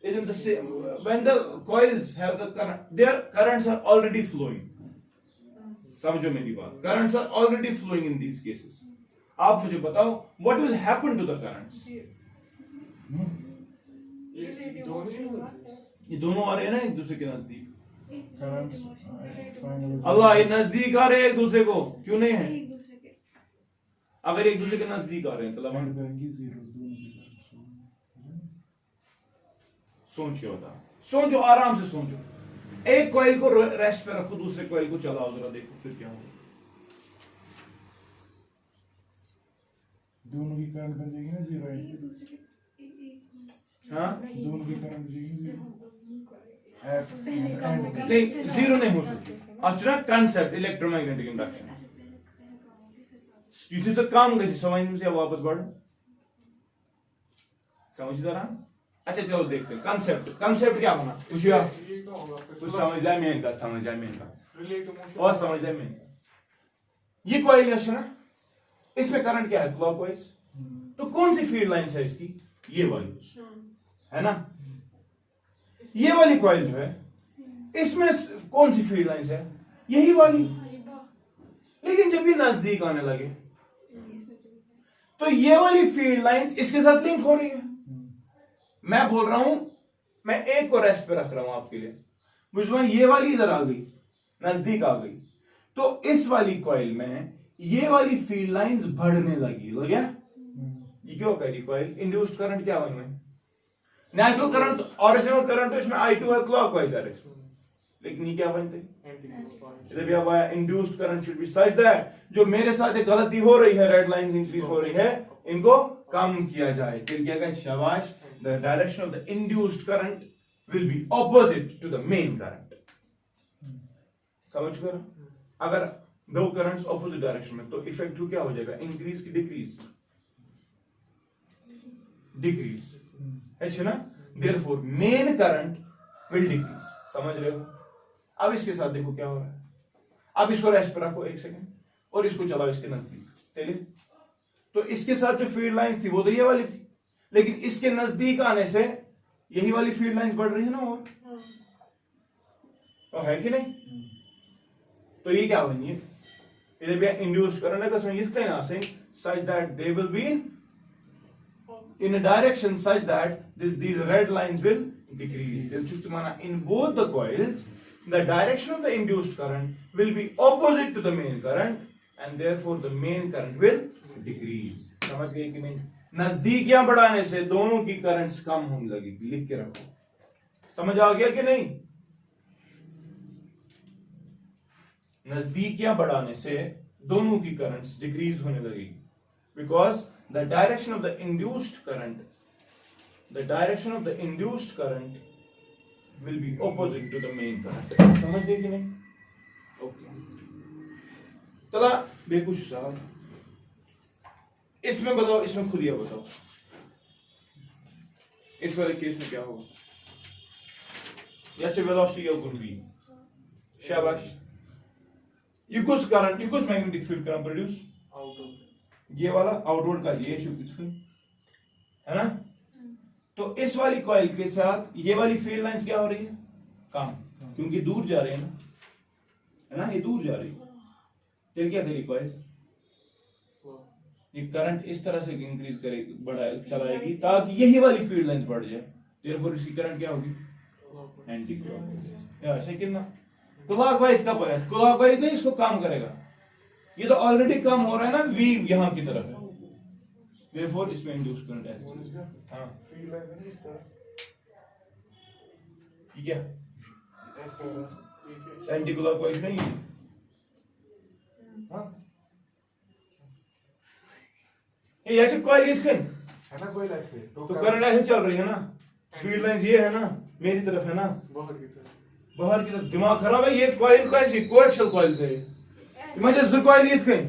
is in the same, when the coils have the current, their currents are already flowing. समझो मेरी बात, currents are already flowing in these cases. आप मुझे बताओ what will happen to the currents? ये दोनों आ रहे हैं ना एक दूसरे के नजदीक। अल्लाह, ये नजदीक आ रहे हैं एक दूसरे को, क्यों नहीं है? अगर एक दूसरे के नजदीक आ रहे हैं तो सोच के बता, सोचो, आराम से सोचो। एक कॉइल को रेस्ट पे रखो, दूसरे कॉइल को चलाओ, जरा देखो फिर क्या होगा। दोनों की करंट बन जाएगी ना जीरो। हाँ, दोनों की करंट बन जाएगी जीरो। नहीं, जीरो नहीं हो सकती। अच्छा, कंसेप्ट इलेक्ट्रोमैग्नेटिक इंडक्शन जिसे से काम कैसे समझ से वापस बढ़ समझदार। अच्छा चलो देखते हैं कंसेप्ट क्या बना, कुछ समझ जाए मेन का और समझ जाए मेन का। ये कॉइल है ना, इसमें करंट क्या है? क्लॉकवाइज। तो कौन सी फील्ड लाइन है इसकी? ये वाली है ना। ये वाली कॉइल जो है इसमें कौन सी फील्ड लाइन है? यही वाली। लेकिन जब ये नजदीक आने लगे तो ये वाली फील्ड लाइंस इसके साथ लिंक हो रही है। मैं बोल रहा हूं, मैं एक को रेस्ट पे रख रहा हूं आपके लिए। मुझे ये वाली इधर आ गई, नजदीक आ गई, तो इस वाली कॉइल में ये वाली फील्ड लाइंस बढ़ने लगी। लग गया? ये क्यों करी कॉइल? इंड्यूस्ड करंट क्या बन गई? नेचुरल करंट, ओरिजिनल करंट तो इसमें I2 है क्लॉकवाइज डायरेक्शन, लेकिन ये क्या बनते? इधर भी अब आया induced current should be such that जो मेरे साथ एक गलती हो रही है, रेड लाइंस इंक्रीज हो रही है, इनको कम किया जाए। फिर क्या कहें? शाबाश। The direction of the induced current will be opposite to the main current. समझ कर? अगर दो करंट्स ऑपोजिट डायरेक्शन में, तो इफेक्टिव क्या हो जाएगा? इंक्रीज की डिक्रीज? डिक्रीज है ना। Therefore main current will decrease. समझ रहे हो? अब इसके साथ देखो क्या हो रहा है। अब इसको रेस्ट पर रखो एक सेकंड और इसको चलाओ इसके नजदीक। चलिए, तो इसके साथ जो फील्ड लाइन थी वो तो ये वाली थी, लेकिन इसके नजदीक आने से यही वाली फील्ड लाइंस बढ़ रही है ना, और है कि नहीं? तो ये क्या बनी है? इधर भी इंड्यूस्ड करंट है, इसमें इसका ना से such that they will be in a direction such that these red lines will decrease. In both the coils, the direction of the induced current will be opposite to the main current, and therefore the main current will decrease. समझ गए कि नहीं? नजदीकियां बढ़ाने से दोनों की currents कम होने लगी। लिख के रखो। समझ आ गया कि नहीं? नजदीकियां बढ़ाने से दोनों की करंट्स डिक्रीज होने लगी, because the direction of the induced current will be opposite to the main current. समझ गए कि नहीं? ओके, चला बेकुश साहब, इसमें बताओ, इसमें खुद ही बताओ, इस वाले केस में क्या होगा? याचे वेलोसिटी of V. शाबाश। युकुस करंट, युकुस magnetic field current produce outward. ये वाला आउटवर्ड का ये इशू है ना। तो इस वाली कॉइल के साथ ये वाली फील्ड लाइंस क्या हो रही है? कम, क्योंकि दूर जा रहे हैं ना, है ना, ये दूर जा रही है। फिर क्या करेगी कॉइल, ये करंट इस तरह से इंक्रीज करेगी, बढ़ाए चलाएगी ताकि यही वाली फील्ड लाइंस बढ़ जाए। देयरफॉर इसकी करंट क्या होगी, एंटी क्लॉकवाइज। ऐसे कितना क्लॉकवाइज का पर है, क्लॉकवाइज नहीं इसको काम करेगा, ये तो ऑलरेडी कम हो रहा है ना, वी यहाँ की तरफ है, देयरफॉर इसमें इंड्यूस करंट है। हां फील्ड लाइन है इस तरह, ठीक है, ऐसा हो रहा है, ठीक है, एंटी क्लॉकवाइज नहीं है। हाँ ये ऐसे कॉइल इसके है ना कोई लाइन से, तो करंट ऐसे चल रही है ना, फील्ड लाइंस ये है ना, मेरी तरफ है ना, बाहर की तरफ। दिमाग खराब है, ये कॉइल कैसी कोएक्सियल कॉइल से इमेजिन ज कॉइल ये कहीं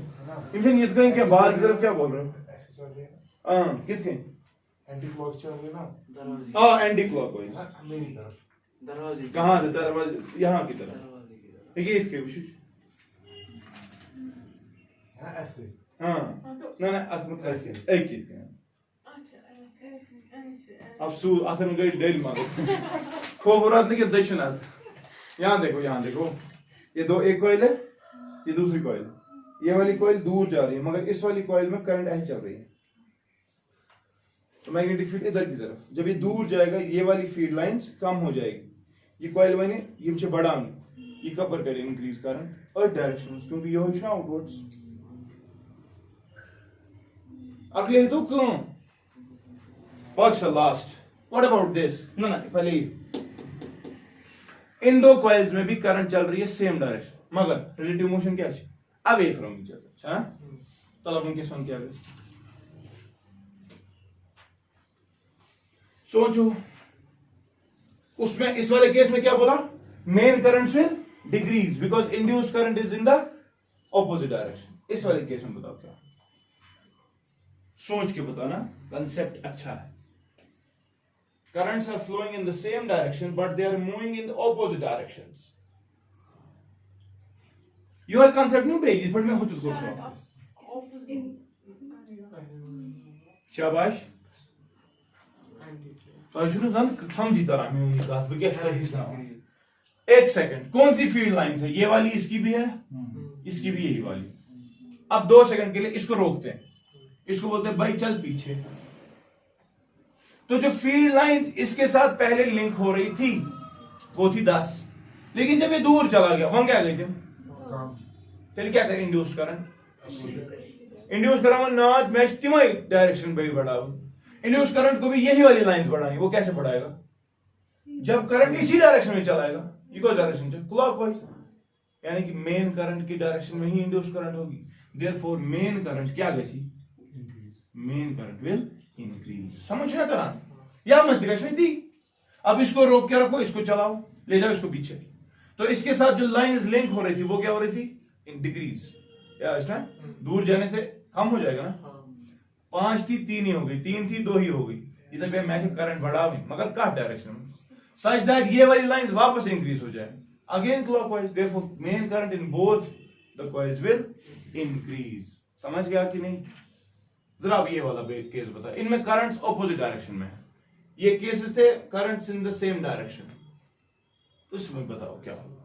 इमेजिन ये कहीं क्या बाहर की तरफ क्या बोल रहे हो, ऐसे चल रही है ना, हां किस कहीं एंटी क्लॉक चल रही है ना, दरवाजे हां एंटी क्लॉकवाइज हाँ, मेरी तरफ, दरवाजे कहां से, दरवाजे यहाँ की तरफ, दरवाजे की तरफ। ठीक है इसके विशेष है ऐसे, हां ना अथमत ऐसे एक चीज है अफसोस अथन गई डेल मगर खोबरात नहीं दशनाथ। यहाँ देखो ये दो, एक कॉइल है, ये दूसरी कॉइल है, ये वाली कॉइल दूर जा रही है मगर इस वाली कॉइल में करंट ऐसे चल रही है, तो मैग्नेटिक फील्ड इधर की तरफ, जब ये दूर जाएगा ये वाली फील्ड लाइंस कम हो जाएगी, ये कॉइल मैंने ये बढ़ा ये कवर करे इंक्रीज करंट और डायरेक्शन, क्योंकि ये हो ना आउटवर्ड्स। अगले तो क्यों पक्ष लास्ट, व्हाट अबाउट दिस, ना पहले इन दो कॉइल्स में भी करंट चल रही है सेम डायरेक्शन, मगर रिलेटिव मोशन क्या है, अवे फ्रॉम ईच अदर। हां चलो अपन किस वन क्या है, सोचो उसमें इस वाले केस में क्या बोला, main current will decrease because induced current is in the opposite direction. इस वाले केस में बताओ क्या, सोच के बताना, कंसेप्ट अच्छा है। Currents are flowing in the same direction, but they are moving in the opposite directions. Your concept नहीं पेगी, पर मैं हो चुका हूँ। शाबाश। तो शुरू जन समझी तरह में ये बात, वो क्या स्ट्रेटेजी ना। एक सेकंड, कौन सी फील्ड लाइंस है, ये वाली इसकी भी है, इसकी भी यही वाली। अब 2 सेकंड के लिए इसको रोकते हैं, इसको बोलते हैं भाई चल पीछे। तो जो फील्ड लाइंस इसके साथ पहले लिंक हो रही थी वो थी 10, लेकिन जब ये दूर चला गया वहां क्या गई थी, चल क्या करें, इंड्यूस करंट नॉट मैच तिमाई डायरेक्शन पे भी बढ़ाओ, इंड्यूस करंट को भी यही वाली लाइंस बढ़ानी, वो कैसे बढ़ाएगा, जब करंट इसी डायरेक्शन में चलाएगा, ये कौन डायरेक्शन है, क्लॉकवाइज, यानी कि मेन करंट की डायरेक्शन में ही इंड्यूस करंट होगी, देयरफॉर मेन करंट क्या गई, मेन करंट विल इंक्रीज। समझना तरह या मस्तिष्क में थी। अब इसको रोक के रखो, इसको चलाओ, ले जाओ इसको पीछे, तो इसके साथ जो लाइंस लिंक हो रही थी वो क्या हो रही थी, इन डिक्रीज, या इसमें दूर जाने से कम हो जाएगा ना, 5 थी 3 ही हो गई, 3 थी 2 ही हो गई, इधर पे मैच करंट बढ़ा भी मगर कट डायरेक्शन में, सच दैट ये वाली लाइंस वापस इंक्रीज हो जाए again clockwise, therefore main current in both the coils will increase. समझ गया कि नहीं, जरा अब ये वाला केस बता, इनमें करंट्स ऑपोजिट डायरेक्शन में है, ये केसेस थे currents in the same direction, उसमें बताओ क्या होगा।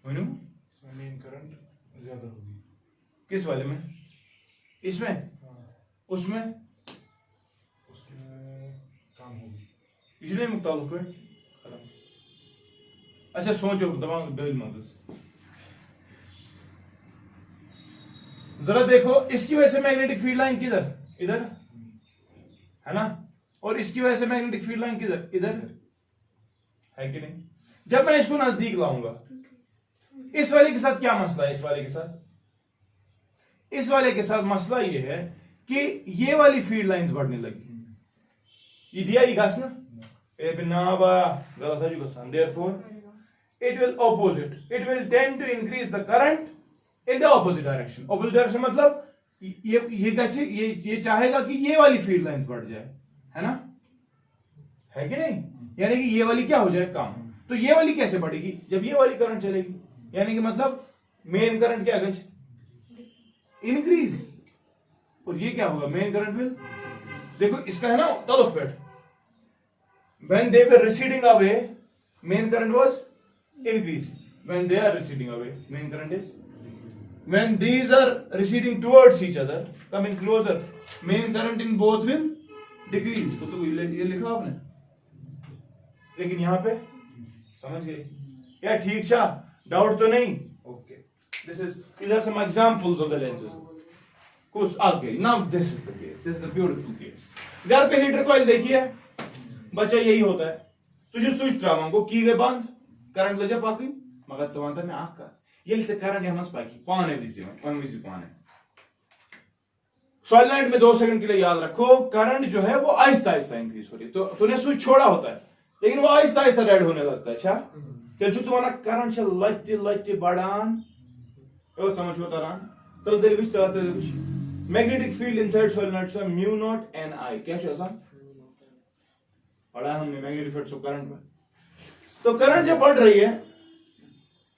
इसमें मेन करंट ज्यादा होगी, किस वाले में, इसमें, उसमें काम होगी, इसलिए मुताल्लुक है। अच्छा सोचो दिमाग दिल मगज, जरा देखो, इसकी वजह से मैग्नेटिक फील्ड लाइन किधर, इधर है ना, और इसकी वजह से मैग्नेटिक फील्ड लाइन किधर, इधर है कि नहीं। जब मैं इसको नजदीक लाऊंगा, इस वाले के साथ क्या मसला है, इस वाले के साथ, इस वाले के साथ मसला ये है कि ये वाली फील्ड लाइंस बढ़ने लगी, ये दिया ही घास ना, गलत है जो, therefore it will opposite, it will tend to increase the current in the opposite direction। opposite direction मतलब ये कैसे, ये चाहेगा कि ये वाली फील्ड लाइंस बढ़ जाए, है ना, है कि नहीं, यानी कि ये वाली क्या हो जाए कम। तो ये वाली कैसे बढ़ेगी जब ये वाली करंट चलेगी, यानी कि मतलब मेन करंट क्या गज इंक्रीज, और ये क्या होगा मेन करंट विल, देखो इसका है ना तलुक पेट, when they were receding away main current was increased, when they are receding away main current is, when these are receding towards each other coming closer main current in both will decrease, तो ये लिखा आपने, लेकिन यहां पे समझ गए या ठीक था, डाउट तो नहीं, okay these are some examples of the lenses, कुछ आगे, now this is the case, this is a beautiful case, घर पे हीटर कॉइल देखिए बच्चा यही होता है, तुझे स्विच त्रावां को की गए बंद करंट लजा पाकी मगर चवांता में आख का ये से करंट हमस पाकी पाने विजी पाने सॉलिड में 2 सेकंड के लिए याद रखो, करंट जो है वो आहिस्ता आहिस्ता इंक्रीज हो रही है, तो तूने स्विच छोड़ा होता है लेकिन वो आहिस्ता आहिस्ता रेड होने लगता है, अच्छा तेल छु वना करंट से लट्टी लट्टी बढ़ान ओ समझ होता रहा तल तेल विच चलाते कुछ magnetic field inside solenoid so mu not N I क्या चला पढ़ा हमने मैग्नेटिक फील्ड सो करंट में, तो करंट जब बढ़ रही है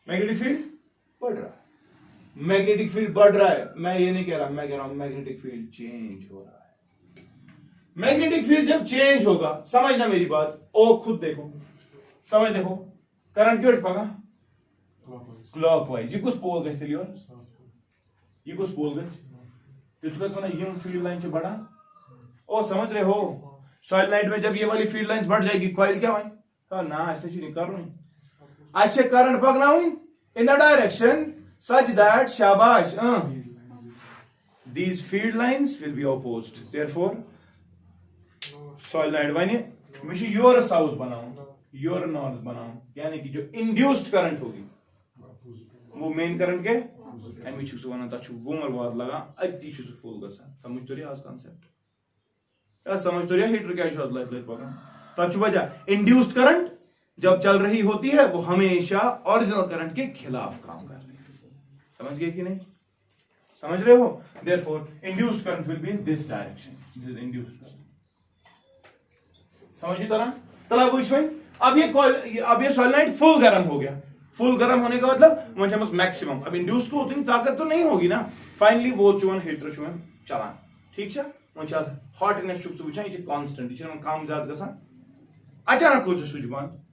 मैग्नेटिक फील्ड बढ़ रहा है, मैग्नेटिक फील्ड बढ़ रहा है, मैं ये नहीं कह रहा, मैं कह रहा हूं मैग्नेटिक फील्ड चेंज हो रहा है, मैग्नेटिक फील्ड जब चेंज होगा समझना मेरी बात, ओ खुद देखो समझ देखो करंट क्यों पगा क्लॉकवाइज, ये कुछ पोल गए इसलिए ये कुछ पोल गए तुझको ये फील्ड लाइन से बढ़ा, ओ समझ रहे हो सॉलिनॉइड में जब ये वाली फील्ड लाइंस बढ़ जाएगी कॉइल क्या होगी, हाँ ना ऐसे चीज नहीं कर रही, अच्छे करंट पकना हुई in the direction such that शाबाश these field lines will be opposed, therefore solenoid वने मैं योर साउथ बनाऊं योर नॉर्थ बनाऊं, यानी कि जो इंड्यूस्ड करंट होगी वो मेन करंट के एमी छु सो वना छु वोमर वाद लगा अति छु फुल गसा, समझ तो रही आज कांसेप्ट या समझ तो रही हीटर क्या शॉट लाइफ लाइफ पकड़ तो वजह इंड्यूस्ड करंट जब चल रही होती है वो हमेशा ओरिजिनल करंट के खिलाफ काम कर रही है, समझ गए कि नहीं, समझ रहे हो, therefore induced current will be in this direction, this is induced current, समझिए तरह तला बुझ में, अब ये सॉलिनॉइड फुल गर्म हो गया, फुल गर्म होने का मतलब वंचमस मैक्सिमम, अब इंड्यूस्ड को उतनी ताकत तो नहीं होगी ना, फाइनली वो चुन हीटर चुन चला ठीक है वंचा हॉटनेस चुक चुक ये कांस्टेंट ये काम ज्यादा गसा अचानक हो स्विच बंद,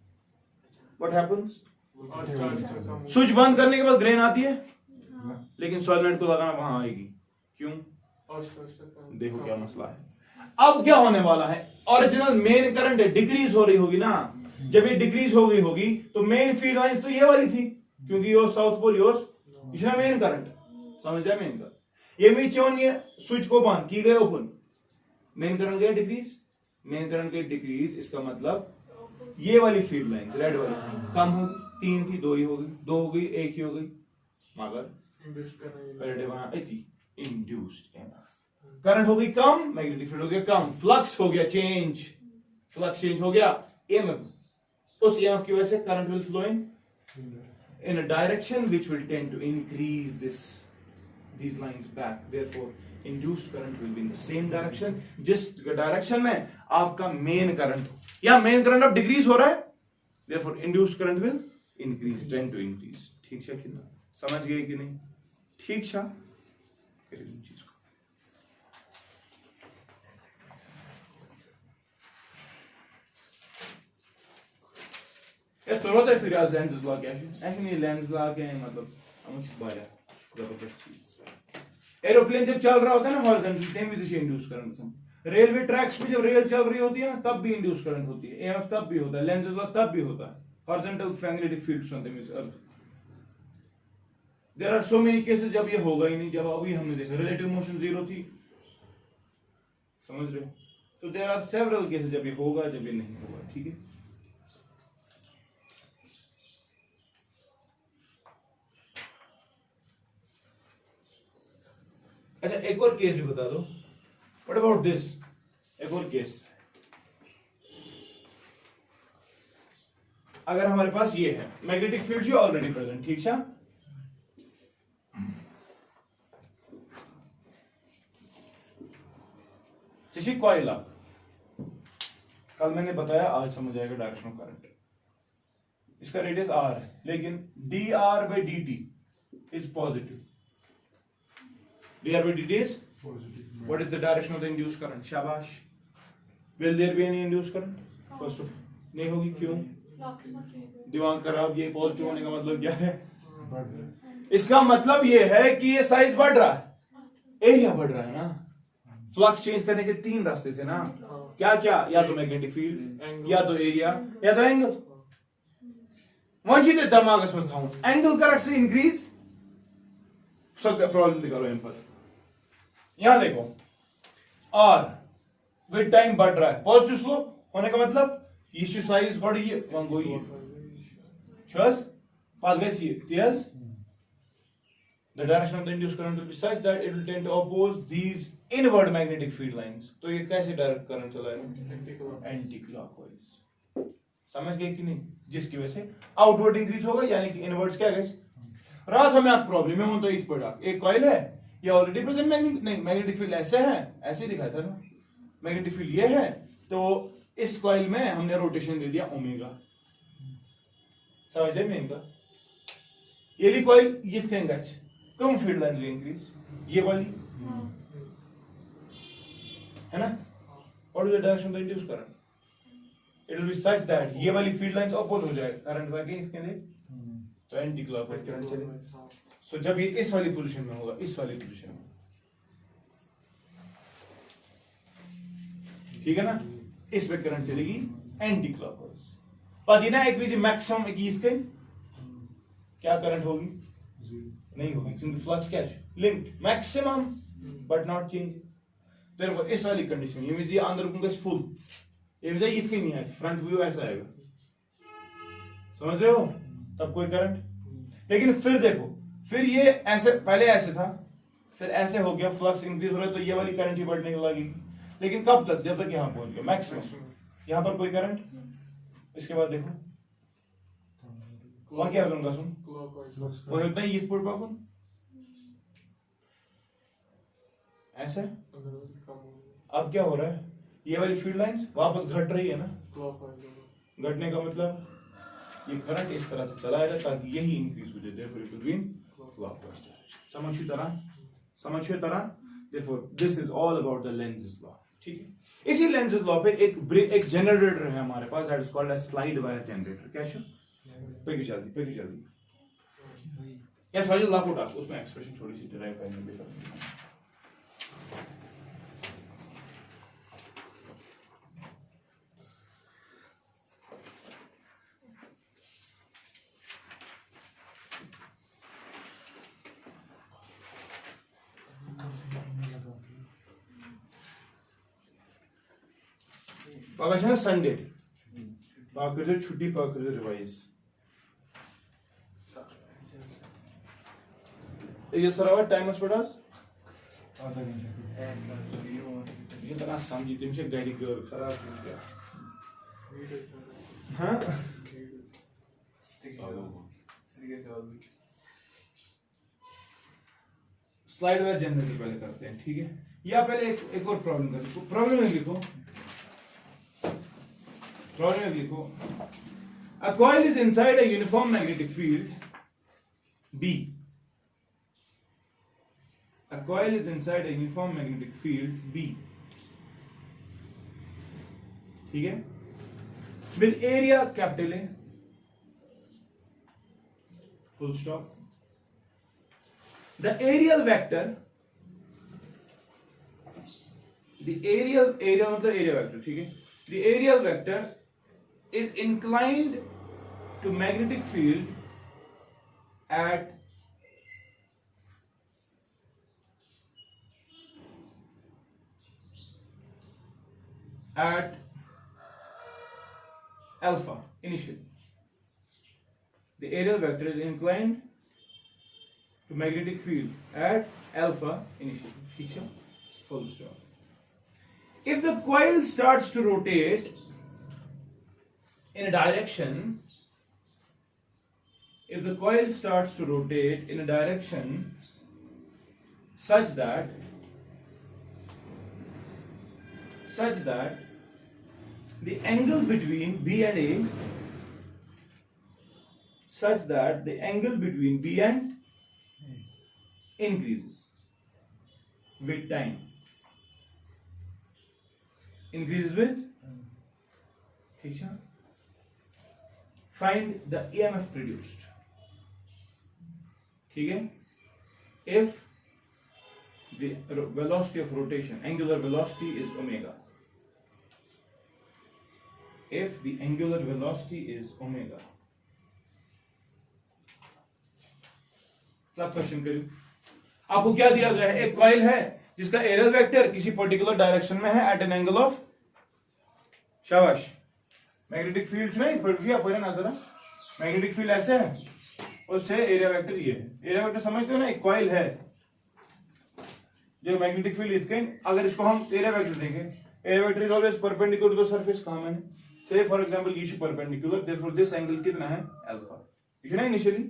व्हाट हैपेंस स्विच बंद करने के बाद ग्रेन आती है लेकिन सॉलिनॉइड को लगाना वहां आएगी, क्यों देखो क्या मसला है, अब क्या होने वाला है, ओरिजिनल मेन करंट डिक्रीज हो रही होगी ना, जब ये डिक्रीज हो गई होगी तो मेन फील्ड लाइंस तो ये वाली थी क्योंकि यो साउथ पोल योस इसमें मेन करंट समझ जाए, मेन करंट ये मी चोन ये स्विच को बंद की गए ओपन, मेन करंट गया डिक्रीज, मेन करंट के डिक्रीज इसका मतलब ये वाली फील्ड लाइंस रेड वाली कम हो गई, 3 थी 2 ही हो गई, 2 हो गई 1 ही हो गई, मगर इंड्यूस्ड एमएफ करंट हो गई कम, मैग्नेटिक फील्ड हो गया कम, फ्लक्स हो गया चेंज, फ्लक्स चेंज हो गया, एमएफ उस एमएफ की वजह से current will flow in a direction which will tend to increase these lines back, therefore induced current will be in the same direction, जिस डायरेक्शन में आपका मेन करंट या मेन करंट अब डिक्रीज हो रहा है, therefore induced current will increase, tend to increase, ठीक है कि ना, समझ गए कि नहीं, ठीक है चीज को थोड़ा सा फिर आज लेंस लॉ क्या है एक्चुअली लेंस लॉ क्या है मतलब हम कुछ बाया जबरदस्त चीज, एरोप्लेन जब चल रहा होता है ना हॉरिजॉन्टल तेम विज से इंड्यूस करंट सम, रेलवे ट्रैक्स पे जब रेल चल रही होती है ना तब भी इंड्यूस करंट होती है, एएफ तब भी होता है, लेंस लॉ तब भी होता है, हॉरिजॉन्टल मैग्नेटिक फील्ड्स होते हैं earth, there are so many cases जब ये होगा ही नहीं, जब अभी हमने देखा रिलेटिव मोशन 0 थी, समझ रहे हो, तो देयर आर सेवरल केसेस जब ये होगा जब ये नहीं होगा, ठीक है। अच्छा एक और केस भी बता दो, व्हाट अबाउट दिस, एक और केस, अगर हमारे पास ये है मैग्नेटिक फील्ड जो ऑलरेडी प्रेजेंट, ठीक है, जैसे कॉइल कल मैंने बताया आज समझ आएगा डायरेक्शन ऑफ करंट, इसका रेडियस r है, लेकिन dr/dt is positive. dr/dt is positive what is the direction of the induced current? शाबाश. Will there be any induced current? First of नहीं होगी, क्यों? दिमाग खराब. ये पॉजिटिव होने का मतलब क्या है? बढ़ रहा है इसका मतलब ये है कि ये साइज बढ़ रहा है, एरिया बढ़ रहा है ना. फ्लक्स चेंज करने के तीन रास्ते थे ना. क्या क्या? या तो मैग्नेटिक फील्ड, या तो एरिया, या तो एंगल. वंचित दिमाग में था एंगल करेक्ट से इंक्रीज. सब प्रॉब्लम निकालो इन पर. यहां देखो, आर विद टाइम बढ़ रहा है, पॉजिटिव स्लोप होने का मतलब ये साइज बढ़ी है. वहां गई है छस पास गई है तेज. The direction of the induced current will be such that it will tend to oppose these inward magnetic field lines. तो ये कैसे डायरेक्ट करंट चलाएगा? Anti clockwise. समझ गए कि नहीं? जिसकी वजह से आउटवर्ड इंक्रीज होगा, यानी कि इनवर्ड्स क्या गए. रात हमें आप प्रॉब्लम में हो तो इस पर एक कॉइल है, ये ऑलरेडी प्रेजेंट मैग्नेटिक नहीं, मैग्नेटिक फील्ड ऐसे है, ऐसे दिखाया था ना. मैग्नेटिक फील्ड ये है, तो इस कॉइल में हमने रोटेशन दे दिया ओमेगा. समझ गए मेन का? ये ली कॉइल ये कहेंगे कम फील्ड लाइन इंक्रीज, ये वाली है ना. What is the direction of the induced current? It will B such that ये वाली फील्ड लाइंस अपोज हो जाए करंट का अगेंस्ट के लिए, तो एंटी क्लॉकवाइज करंट चलेगा. सो जब ये इस वाली पोजीशन में होगा, इस वाली पोजीशन में, ठीक है ना, इस पे करंट चलेगी एंटी क्लॉकवाइज. पता ना एक बीच मैक्सिमम एक इसके क्या करंट होगी? नहीं होगी, क्योंकि फ्लक्स क्या है? Linked. Maximum but not change. Therefore इस वाली कंडीशन ये मींस ये अंदर को फुल, ये मींस इसके नहीं आएगा, फ्रंट व्यू ऐसा आएगा. समझ रहे हो? तब कोई करंट. लेकिन फिर देखो, फिर ये ऐसे पहले ऐसे था, फिर ऐसे हो गया, फ्लक्स इंक्रीज हो रहा है, तो ये वाली करंट ही बढ़ने लगेगी. लेकिन कब तक? जब तक यहां पहुंच गया मैक्सिमम. यहां पर कोई करंट. इसके बाद देखो वहां क्या करूंगा, सुन वो होता है ये स्पोर्ट पापन ऐसे. अब क्या हो रहा है? ये वाली फील्ड लाइंस वापस घट रही है ना. घटने का मतलब ये करंट इस तरह से चलाएगा ताकि यही इंक्रीज हो जाए. Therefore it will be in clockwise direction. समझिए तरह. Therefore this is all about the Lenz's law. ठीक है. इसी लेंज़ेस लॉ पे एक जनरेटर है हमारे पास, that is called as slide wire generator. क्या शो पेगी जल्दी या सॉरी लापोटा, उसमें एक्सप्रेशन थोड़ी सी डिराइव करने में बेहतर. पाका संडे पाकर छुट्टी पाकर रिवाइज ये सरावा टाइमस पडास आधा घंटा ये तना समझी तुम से गैरी कर खराब क्या. हाँ स्लाइड वायर जनरेटर पहले करते हैं. ठीक है. या पहले एक और प्रॉब्लम कर लिखो. प्रॉब्लम में लिखो a coil is inside a uniform magnetic field B. A coil is inside a uniform magnetic field B. ठीक है. With area capital A, full stop. The aerial vector, the aerial मतलब area vector. ठीक है. The aerial vector is inclined to magnetic field at alpha initially. The aerial vector is inclined to magnetic field at alpha initially. ठीक है. Full stop. If the coil starts to rotate in a direction, such that the angle between B and A such that the angle between B and increases with time. Increases with, ठीक है? Find the EMF produced. ठीक है? If the velocity of rotation, angular velocity is omega. If the angular velocity is omega. क्या question करूं? आपको क्या दिया गया है? एक कॉइल है जिसका एरियल वेक्टर किसी पर्टिकुलर डायरेक्शन में है एट एन एंगल ऑफ, शाबाश, मैग्नेटिक फील्ड में आपको नजर है, मैग्नेटिक फील्ड ऐसे है, उससे एरिया वेक्टर ये है। एरिया वेक्टर समझते हो ना, एक कॉइल है जो मैग्नेटिक फील्ड इसके, अगर इसको हम एरिया वेक्टर देखें, area vector is always perpendicular to the surface, कहा मैंने, से फॉर एग्जांपल ये परपेंडिकुलर, देयरफॉर दिस एंगल कितना है, अल्फा, इशू ना इनिशियली।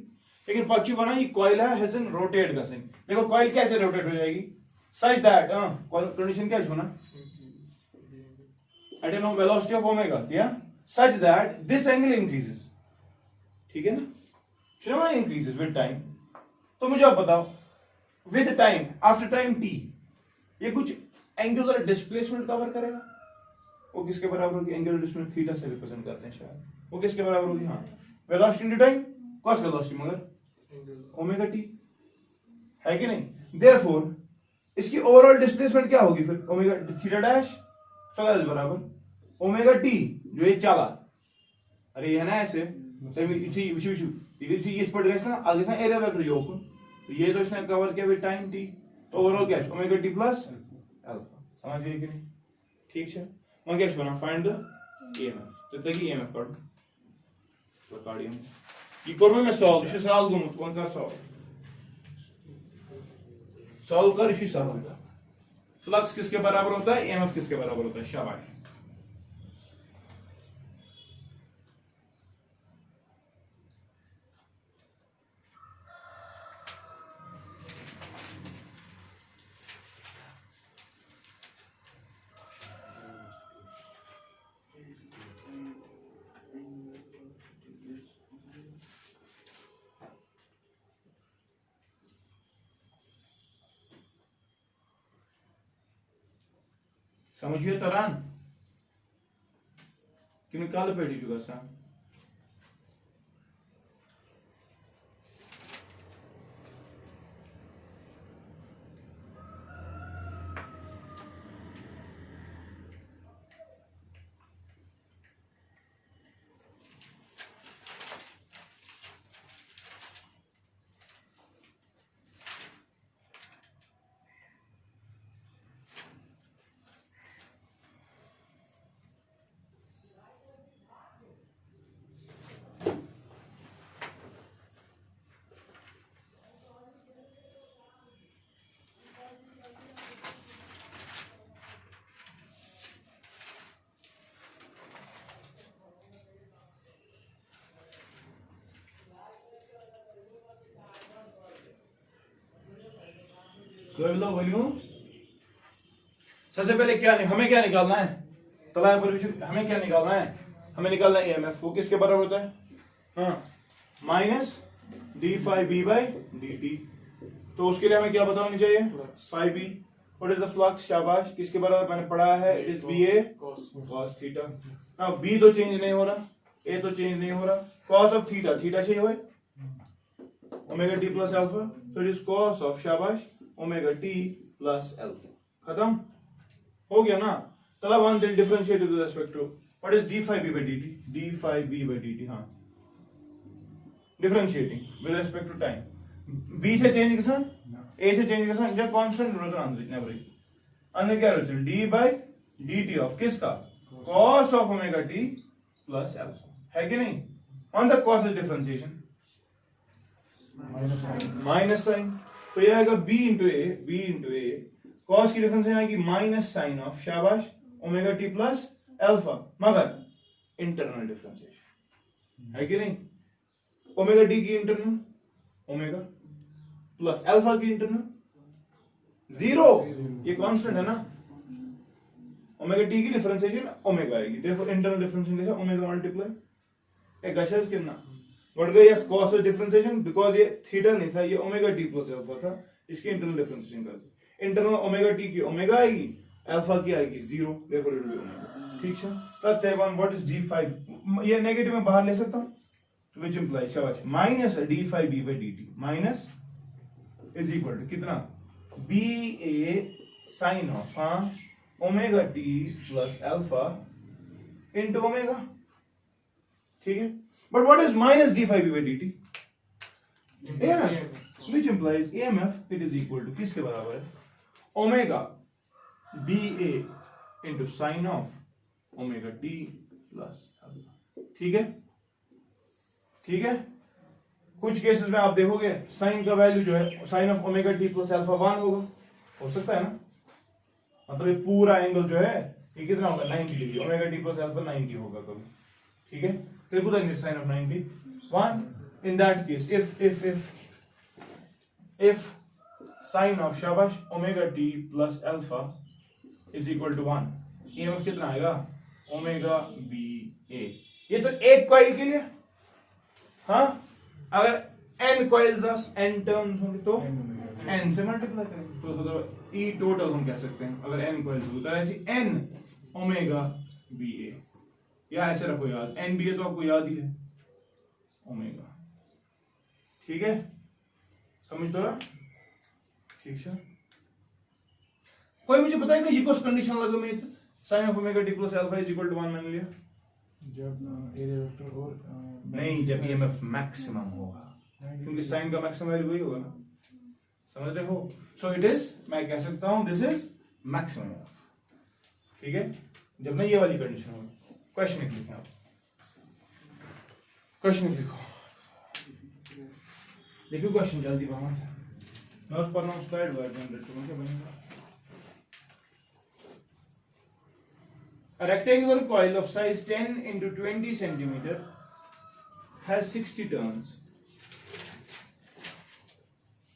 लेकिन पक्चू बना ये कॉइल है, हैज एन रोटेट का सिंग। देखो कॉइल कैसे रोटेट हो जाएगी, सच दैट, कंडीशन क्या होना, at an velocity of omega, क्या, such that this angle increases, ठीक है ना, चलो इंक्रीजेस विद टाइम। तो मुझे आप बताओ, with time, after time T, ये कुछ एंगुलर डिस्प्लेसमेंट कवर करेगा, वो किसके बराबर होगी, एंगुलर डिस्प्लेसमेंट थीटा से रिप्रेजेंट करते हैं शायद, वो किसके बराबर होगी, हाँ, velocity into time, cos velocity मगर ओमेगा टी, है कि नहीं। देयरफॉर इसकी ओवरऑल डिस्प्लेसमेंट क्या होगी फिर, ओमेगा थीटा डैश सो बराबर ओमेगा टी, जो ये चला, अरे ये है ना ऐसे, इस पड़ गया ना आगे से एरिया वेक्टर योग, तो ये तो इसने कवर किया विद टाइम टी, तो ओवरऑल क्या है, ओमेगा टी प्लस अल्फा, समझ गए कि नहीं, ठीक है। मैं क्या बना, फाइंड द ईएमएफ, तो तक ईएमएफ काढ, तो काढियो ये कर मैं सॉल्व, इसे सॉल्व गुम, कौन का सॉल्व कर, इसी सॉल्व, फ्लक्स किसके बराबर होता है, ईएमएफ किसके बराबर होता है, शाबाश। समझिए तरान कि निकाल पेटी चुका सा, वॉल्यूम। सबसे पहले क्या हमें क्या निकालना है, तलाय पर हमें क्या निकालना है, हमें निकालना है ईएमएफ, वो किसके बराबर होता है, हाँ, minus d phi B by D t. तो उसके लिए हमें क्या पता होनी चाहिए, phi B, what is the flux, शाबाश, किसके बराबर मैंने पढ़ा है, it is B A cos theta. Now B तो चेंज नहीं हो रहा, ए तो चेंज नहीं हो रहा, कॉस ऑफ थीटा, थीटा चाहिए हुए ओमेगा टी प्लस अल्फा, तो इट इज कॉस ऑफ, शाबाश, ओमेगा टी प्लस अल्फा, खत्म हो गया ना। चला वन दिल differentiate with respect to what is D phi B by D T, D phi B by D T, हाँ, differentiating with respect to time, B से change कैसा, ए से चेंज कैसा, जब कांस्टेंट रोजन आंसर नेवर, अंदर क्या रोजन, D by D T of किसका, cos of omega T plus alpha, है कि नहीं। कौन सा cos is differentiation, minus sine, तो ये आएगा b into A, b into A, cos की डिफरेंस आएगी माइनस साइन ऑफ, शाबाश, ओमेगा टी प्लस अल्फा, मगर इंटरनल डिफरेंशिएशन, है कि नहीं। ओमेगा टी की इंटरनल ओमेगा प्लस अल्फा की इंटरनल जीरो, ये कांस्टेंट है ना, ओमेगा टी की डिफरेंशिएशन ओमेगा आएगी, देयरफॉर इंटरनल डिफरेंशिएशन कैसा, ओमेगा मल्टीप्लाई एक गशस कितना बढ़ गया यस cos डिफरेंशिएशन, बिकॉज ये थीटा नहीं था, ये ओमेगा टी प्लस अल्फा था, इसकी इंटरनल डिफरेंशिएशन कर दी। इंटरनल ओमेगा टी की ओमेगा आएगी, अल्फा की आएगी 0, therefore it will B omega. ठीक है, तथ्य 1 व्हाट इज d5, ये नेगेटिव में बाहर ले सकता हूं, व्हिच इंप्लाइज शाबाश minus d5b by dt minus is equal to कितना ba sin of omega T plus alpha into omega. ठीक है, but what is minus d5b by dt? AMF, which implies AMF it is equal to किसके बराबर है, omega BA into sin of omega t plus alpha. ठीक है, ठीक है, कुछ केसेस में आप देखोगे साइन का वैल्यू जो है sine of omega T plus alpha 1 होगा, हो सकता है ना, मतलब ये पूरा एंगल जो है ये कितना होगा 90 degree, omega T plus alpha 90 होगा कभी। ठीक है, त्रिभुज sine of 91 in that case if sine of शाबाश omega T plus alpha is equal to 1, EMF कितना आएगा ओमेगा बी ए। ये तो एक कॉइल के लिए, हाँ, अगर n कॉइल्स n टर्न्स होंगे तो n से मल्टीप्लाई करेंगे तो मतलब ई टोटल हम कह सकते हैं, अगर n कॉइल्स होता है ऐसी n ओमेगा बी ए, या ऐसे रखो याद n बी ए तो आपको याद ही है ओमेगा। ठीक है, समझ तो रहा, ठीक है। कोई मुझे बताएगा ये कौन कंडीशन लगा मैं sine of omega T plus alpha is equal to 1 मान लिया, जब एरिया वेक्टर और नहीं जब ईएमएफ मैक्सिमम होगा, क्योंकि साइन का मैक्सिमम वैल्यू वही होगा ना, समझ रहे हो। सो इट इज, मैं कह सकता हूं दिस इज मैक्सिमम ईएमएफ। ठीक है, जब ना ये वाली कंडीशन होगी। क्वेश्चन लिखें आप, क्वेश्चन लिखो, लिखो क्वेश्चन जल्दी बाहर मैं उस पर स्लाइड जनरेट करूंगा, बनेगा। A rectangular coil of size 10 into 20 centimeter has 60 turns.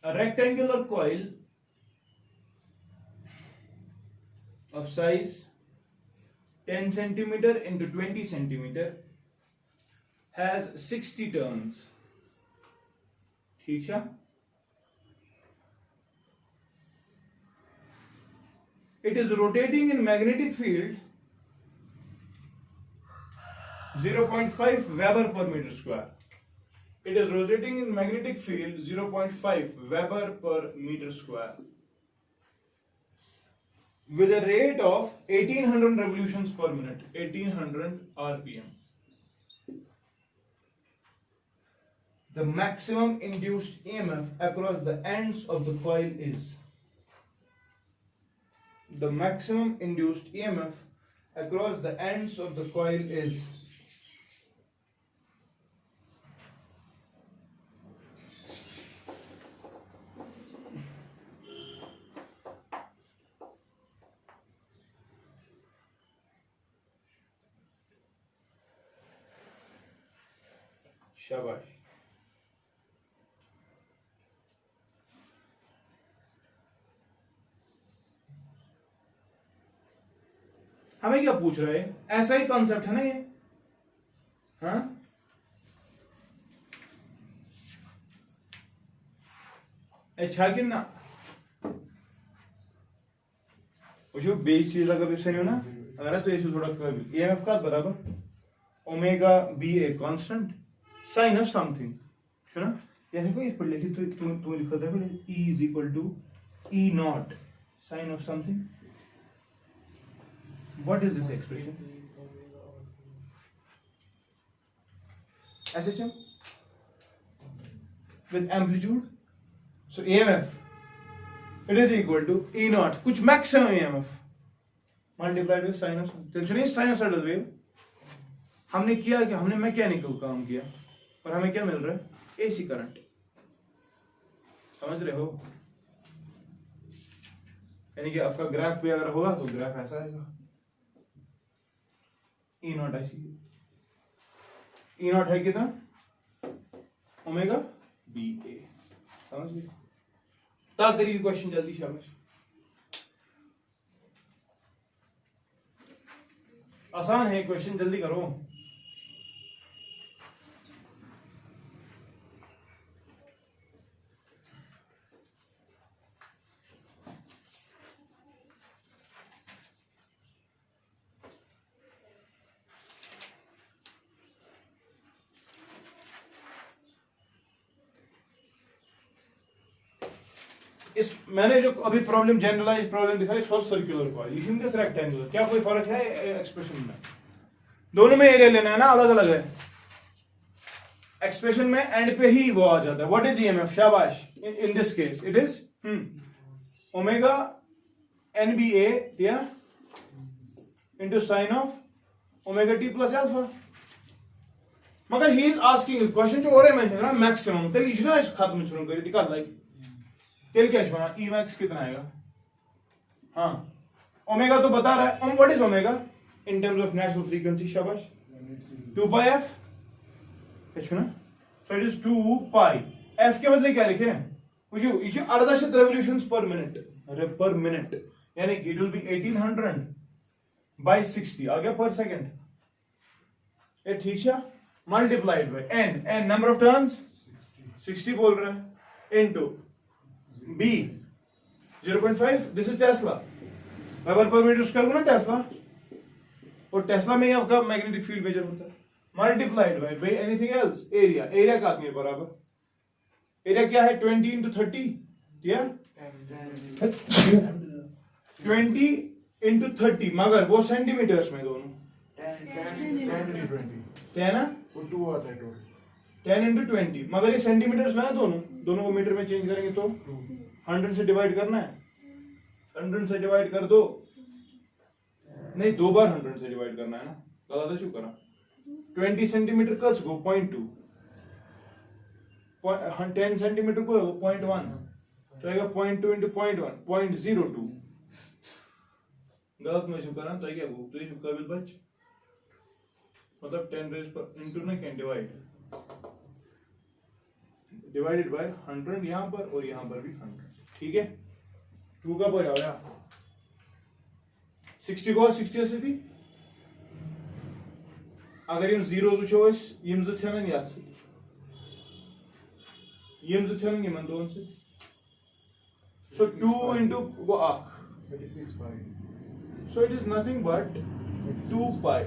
A rectangular coil of size 10 centimeter into 20 centimeter has 60 turns. ठीक है, it is rotating in magnetic field 0.5 Weber per meter square. It is rotating in magnetic field 0.5 Weber per meter square with a rate of 1800 revolutions per minute, 1800 RPM. The maximum induced EMF across the ends of the coil is. The maximum induced EMF across the ends of the coil is. शाबाश, हमें क्या पूछ रहा है, ऐसा ही concept है ना ये, हाँ, अच्छा कि ना पूछो बेस चीज अगर सही हो ना, अगर तो ये थोड़ा ईएमएफ का बराबर omega B A constant sine of something, सुना, ये देखो इस पर लिखी तो तू लिखा देखो E is equal to E naught sine of something. What is this expression, SHM with amplitude, so EMF it is equal to E naught कुछ maximum EMF multiplied with sin of tension is sinusoidal wave. हमने किया क्या, हमने mechanical काम किया और हमें क्या मिल रहा है एसी करंट, समझ रहे हो, यानी कि आपका ग्राफ पे अगर होगा तो ग्राफ ऐसा आएगा E नॉट ऐसी, E नॉट है कितना ओमेगा बी ए, समझ गए। करिए क्वेश्चन जल्दी शाबाश, आसान है क्वेश्चन, जल्दी करो। इस मैंने जो अभी प्रॉब्लम जनरलाइज प्रॉब्लम दिखाई circular coil, you should rectangular, क्या कोई फर्क है एक्सप्रेशन में? दोनों में एरिया लेना है ना, अलग अलग है। एक्सप्रेशन में एंड पे ही वो आ जाता है। What is EMF? शाबाश, in this case it is omega NBA दिया into sine of omega T plus alpha. मगर ही इज आस्किंग क्वेश्चन जो और मेंशन करा मैक्सिमम, तो यह ना खत्म शुरू कर दिखा लाइक तेल क्या बना ई मैक्स कितना आएगा? हाँ, ओमेगा तो बता रहा है। What is omega in terms of natural frequency? शाबाश, 2 pi F. So it is 2 pi F के बदले क्या लिखे? ये 18 रेवोल्यूशंस पर मिनट, यानी कि इट विल बी 1800 बाय 60 आ गया पर सेकंड। ये ठीक है, multiplied by N number of turns 60 बोल रहा है, into B 0.5, this is tesla, weber per metre square ना टेस्ला, और टेस्ला में ही आपका मैग्नेटिक फील्ड मेजर होता है, multiplied by anything else. Area का आदमी बराबर, एरिया क्या है? 20 into 30 या 20 into 30, मगर वो सेंटीमीटर्स में दोनों 10 है ना, वो 2 आता है टोटल 10 into 20, मगर ये सेंटीमीटर्स में ना, दोनों को मीटर में चेंज करेंगे तो 100 से डिवाइड करना है, 100 से डिवाइड कर दो, नहीं 2 बार 100 से डिवाइड करना है ना, गलत है क्यों करा? 20 सेंटीमीटर कस गो 0.2, 10 सेंटीमीटर को 0.1, तो आएगा 0.2 into 0.1, 0.02। गलत में शुक्र करा तो क्या गो, तो ये शुक्र भी बच, मतलब 10 रेज पर इंटू ना कैन डिवाइडेड बाय 100 यहां पर और यहां पर भी 100, ठीक है। 2 का पर आ गया 60 को 60 से थी, अगर यम 0 वुचो यम ज छन याद से, यम ज छन यमन दोन से, सो 2 into go 36 pi, so it is nothing but 2 pi,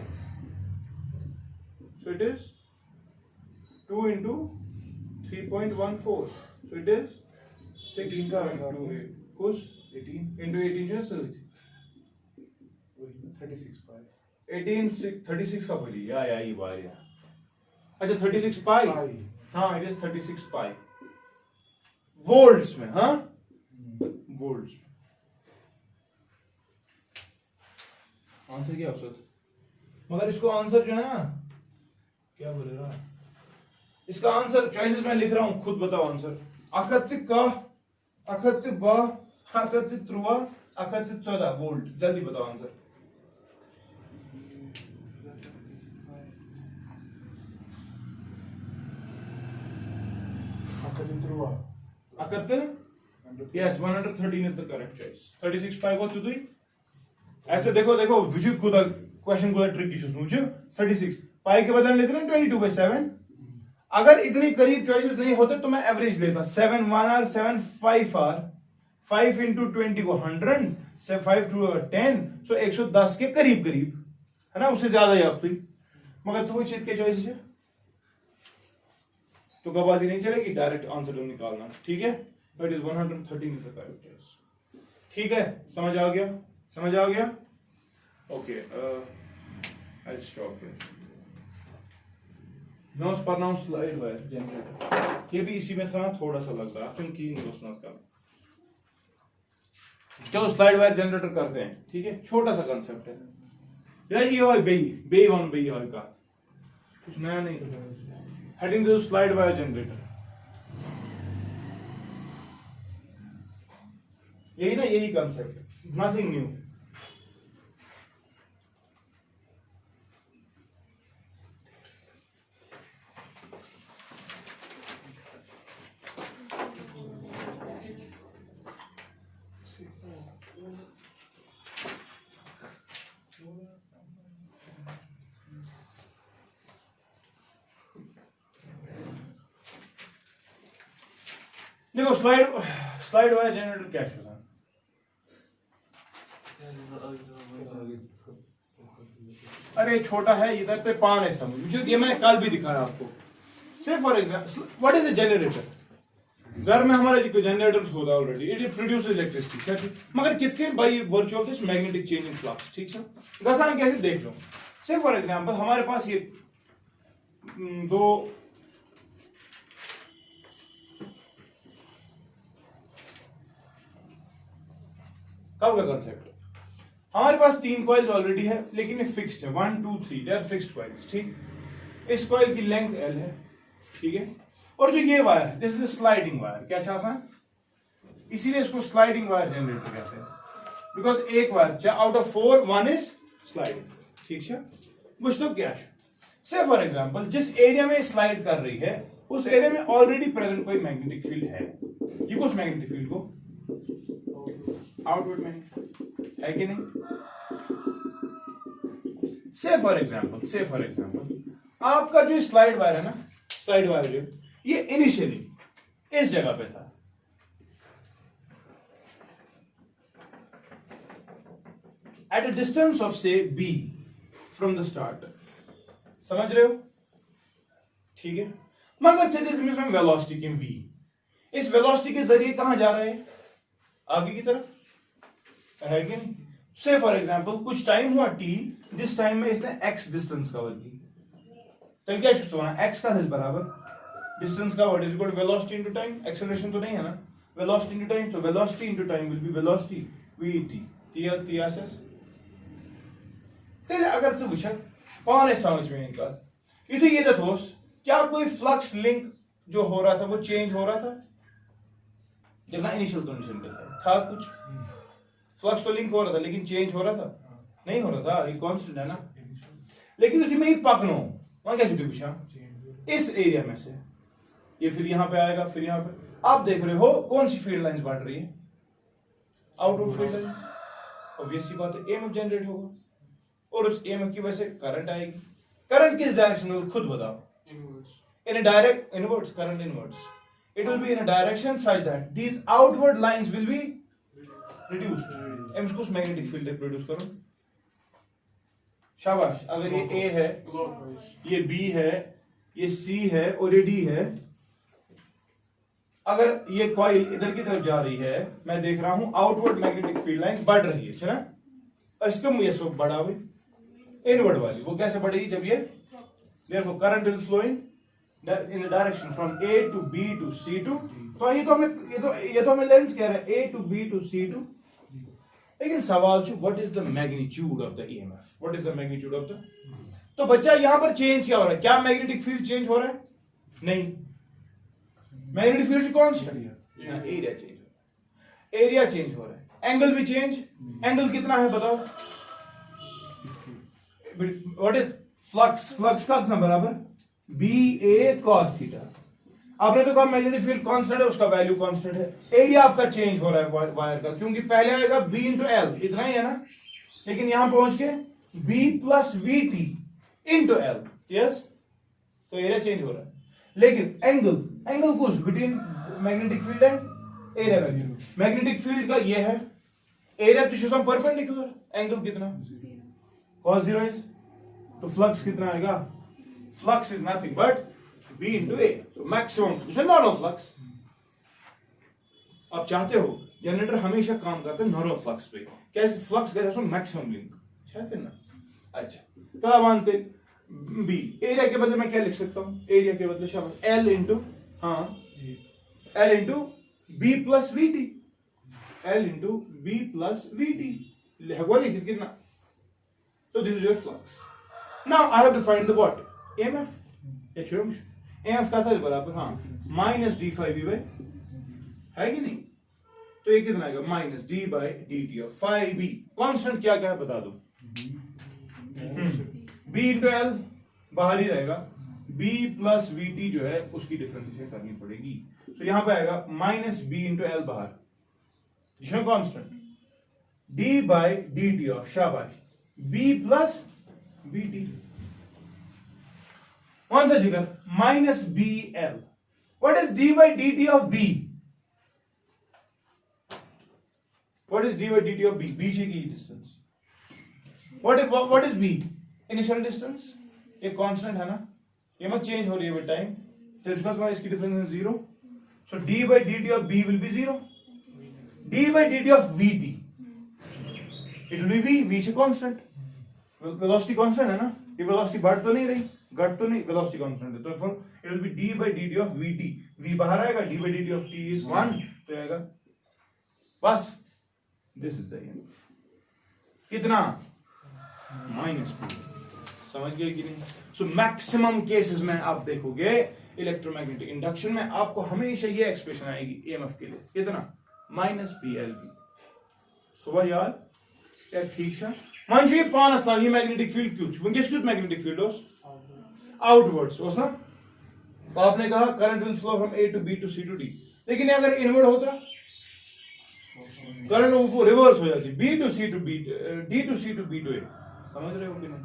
so it is 2 into 3.14, so it is 6.28 कुछ 18 into 18 जो सही 36 pi 36 का बोली या ये बार या, अच्छा 36 पाई, हाँ इट इज 36 पाई वोल्ट्स में, हाँ वोल्ट्स में। आंसर क्या हो, मगर इसको आंसर जो है ना क्या बोलेगा, इसका आंसर चॉइसेस मैं लिख रहा हूं, खुद बताओ आंसर। अकत्ति का, अकत्ति बा, अकत्ति त्रुआ, अकत्ति 14 वोल्ट, जल्दी बताओ आंसर। अकत्ति, yes 113 is the correct choice। 36 pi को तुझे ऐसे देखो बुझु कुदा क्वेश्चन को ट्रिक इश्यूज मुझे 36 पाई के बदले लेते ना 22/7। अगर इतनी करीब चॉइसेस नहीं होते तो मैं एवरेज लेता, 7 1 r 7 5 r 5 into 20 को 100 से 5 to 10, so 110 के करीब है ना, उससे ज्यादा ही आपकी, मगर सब चीज के चॉइसेस है तो गबाजी नहीं चलेगी, डायरेक्ट आंसर निकालना, ठीक है। But is 113 is the correct choice, ठीक है। समझ आ गया, okay I stop here. Now pronounce slide wire generator, ये भी इसी में था, थोड़ा सा लग रहा है क्योंकि दोस्त ना कर। चलो स्लाइड वायर जनरेटर करते हैं, ठीक है, छोटा सा कंसेप्ट है यार, ये हो बे ऑन बे हो का कुछ नया नहीं। Heading to slide wire generator, यही कंसेप्ट है, नथिंग न्यू। देखो स्लाइड वायर जनरेटर क्या है, अरे छोटा है, इधर पे पान है, ये मैंने कल भी दिखाया आपको। से for example what is a generator? घर में हमारा जो जनरेटर्स होता ऑलरेडी इट प्रोड्यूसेस इलेक्ट्रिसिटी ठीक मगर कित के by virtue of this magnetic change in flux ठीक है गसान कैसे देख लो से फॉर एग्जांपल हमारे पास ये दो कल का कंसेप्ट हमारे पास 3 कॉइल्स ऑलरेडी है लेकिन ये फिक्स्ड है 1 2 3 दे आर फिक्स्ड कॉइल्स ठीक इस कॉइल की लेंथ L है ठीक है और जो ये वायर है दिस इज स्लाइडिंग वायर क्या चाहता इसीलिए इसको स्लाइडिंग वायर जनरेटर कहते हैं बिकॉज एक wire out of 4 1 is sliding ठीक है कुछ तो क्या से फॉर एग्जांपल जिस एरिया में स्लाइड कर रही है उस एरिया में ऑलरेडी प्रेजेंट कोई मैग्नेटिक फील्ड है ये कुछ मैग्नेटिक फील्ड को आउटवर्ड में है कि नहीं से फॉर एग्जांपल आपका जो स्लाइड वायर है ना स्लाइड वायर जो ये इनिशियली इस जगह पे था एट अ डिस्टेंस ऑफ से b फ्रॉम द स्टार्ट समझ रहे हो ठीक है मगर चलिए इसमें वेलोसिटी की v इस वेलोसिटी के जरिए कहां जा रहे हैं आगे की तरफ है कि नहीं से फॉर एग्जांपल कुछ टाइम हुआ t जिस टाइम में इसने x डिस्टेंस कवर की तो क्या होना x का बराबर distance covered is equal to velocity into time acceleration तो नहीं है ना वेलोसिटी इनटू टाइम तो velocity into time will be velocity vt ts तेरे अगर से वुचन पाने समझ में इनका इथे ये दोस क्या कोई फ्लक्स लिंक जो हो रहा था वो चेंज हो रहा था जब ना इनिशियल कंडीशन पे था कुछ फ्लक्स तो लिंक हो रहा था लेकिन चेंज हो रहा था नहीं हो रहा था ये कांस्टेंट है ना लेकिन उसमें ही पकड़ो वहां क्या छुट्टी पूछा इस एरिया में से ये फिर यहां पे आएगा फिर यहां पे आप देख रहे हो कौन सी फील्ड लाइंस बढ़ रही है आउटवर्ड फील्ड लाइंस ऑब्वियस सी बात है एमएफ जनरेट होगा और उस एमएफ की वजह से करंट आएगी करंट किस डायरेक्शन में खुद बताओ in a direct inwards current inwards it will be in a direction such that these outward lines will be reduced AIIMS कुछ मैग्नेटिक फील्ड प्रोड्यूस करो शाबाश अगर ये A है ये B है ये C है और ये D है अगर ये कॉइल इधर की तरफ जा रही है मैं देख रहा हूं आउटवर्ड मैग्नेटिक फील्ड लाइंस बढ़ रही है ना इसको मुझे सब बढ़ा हुई इनवर्ड वाली वो कैसे बढ़ेगी जब ये therefore current will flow in the direction from A to B to C to तो ये तो हमें लेंस कह रहा है A to B to C to लेकिन सवाल जो what is the magnitude of the EMF what is the magnitude of the तो बच्चा यहां पर चेंज क्या हो रहा है क्या मैग्नेटिक फील्ड चेंज हो रहा है नहीं मैग्नेटिक फील्ड कौन सी एरिया चेंज हो रहा है एंगल भी चेंज एंगल कितना है बताओ व्हाट इज फ्लक्स का बराबर BA cos थीटा आपने तो कहा मैग्नेटिक फील्ड कांस्टेंट है उसका वैल्यू कांस्टेंट है एरिया आपका चेंज हो रहा है वायर का क्योंकि पहले आएगा B इंटू L इतना ही है ना लेकिन यहां पहुंच के B plus VT into L yes तो एरिया चेंज हो रहा है लेकिन एंगल कुछ between magnetic field and area value magnetic field का ये है एरिया तो सम परपेंडिकुलर एंगल कितना cos 0 इज तो फ्लक्स कितना आएगा flux is nothing but B into A so maximum flux normal flux आप चाहते हो जनरेटर हमेशा काम करता है नॉर्मल फ्लक्स पे कैसे फ्लक्स का जैसे मैक्सिमम लिंक ठीक है ना अच्छा तो अब मानते B एरिया के बदले मैं क्या लिख सकता हूं एरिया के बदले शाबाश L into हां L into B plus VT L into B plus VT लगवा लिख कितना so this is your flux now I have to find the what EMF ये छोड़ो एमएफ का था बराबर हाँ minus d five B by है कि नहीं तो ये कितना आएगा minus d by D T of five B constant क्या क्या है बता दो बी इंटू एल बाहर ही रहेगा बी प्लस वी टी जो है उसकी डिफरेंशिएशन करनी पड़ेगी तो यहां पे आएगा माइनस बी इंटू एल बाहर जिसमें constant D by D T of शाबाश B plus B T once again minus BL what is d by dt of B what is d by dt of B बीच की distance what is B initial distance ये constant है ना ये मत change हो रही है विद टाइम तो इसका तुम्हारा इसकी डिफरेंस है 0 So d by dt of b will be 0. d by dt of vt, it will be v is a constant. Velocity constant है ना, ये velocity बढ़ तो नहीं रही, घट तो नहीं, velocity constant है, तो फिर it will be d by dt of vt. v बाहर आएगा, d by dt of t is 1, तो आएगा बस. This is the end. कितना? -2. समझ गए कि नहीं? सो मैक्सिमम केसेस में आप देखोगे इलेक्ट्रोमैग्नेटिक इंडक्शन में आपको हमेशा ये एक्सप्रेशन आएगी EMF के लिए, कितना? -PLV. सुबह याद या ठीक है? मान ये पांच ये मैग्नेटिक फील्ड क्यों वंकेस क्यों मैग्नेटिक फील्ड ओस आउटवर्ड्स ओस ना, तो आपने कहा current will flow from A to B to C to D, लेकिन अगर इनवर्ड होता करंट वो रिवर्स हो जाती, B to C to B, D to C to B to A. समझ रहे हो कि नहीं?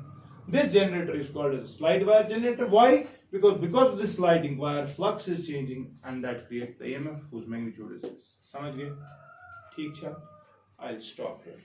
This generator is called as a slide wire generator. Why? Because of this sliding wire, flux is changing and that creates the EMF whose magnitude is this. समझ गए? ठीक है? I'll stop here.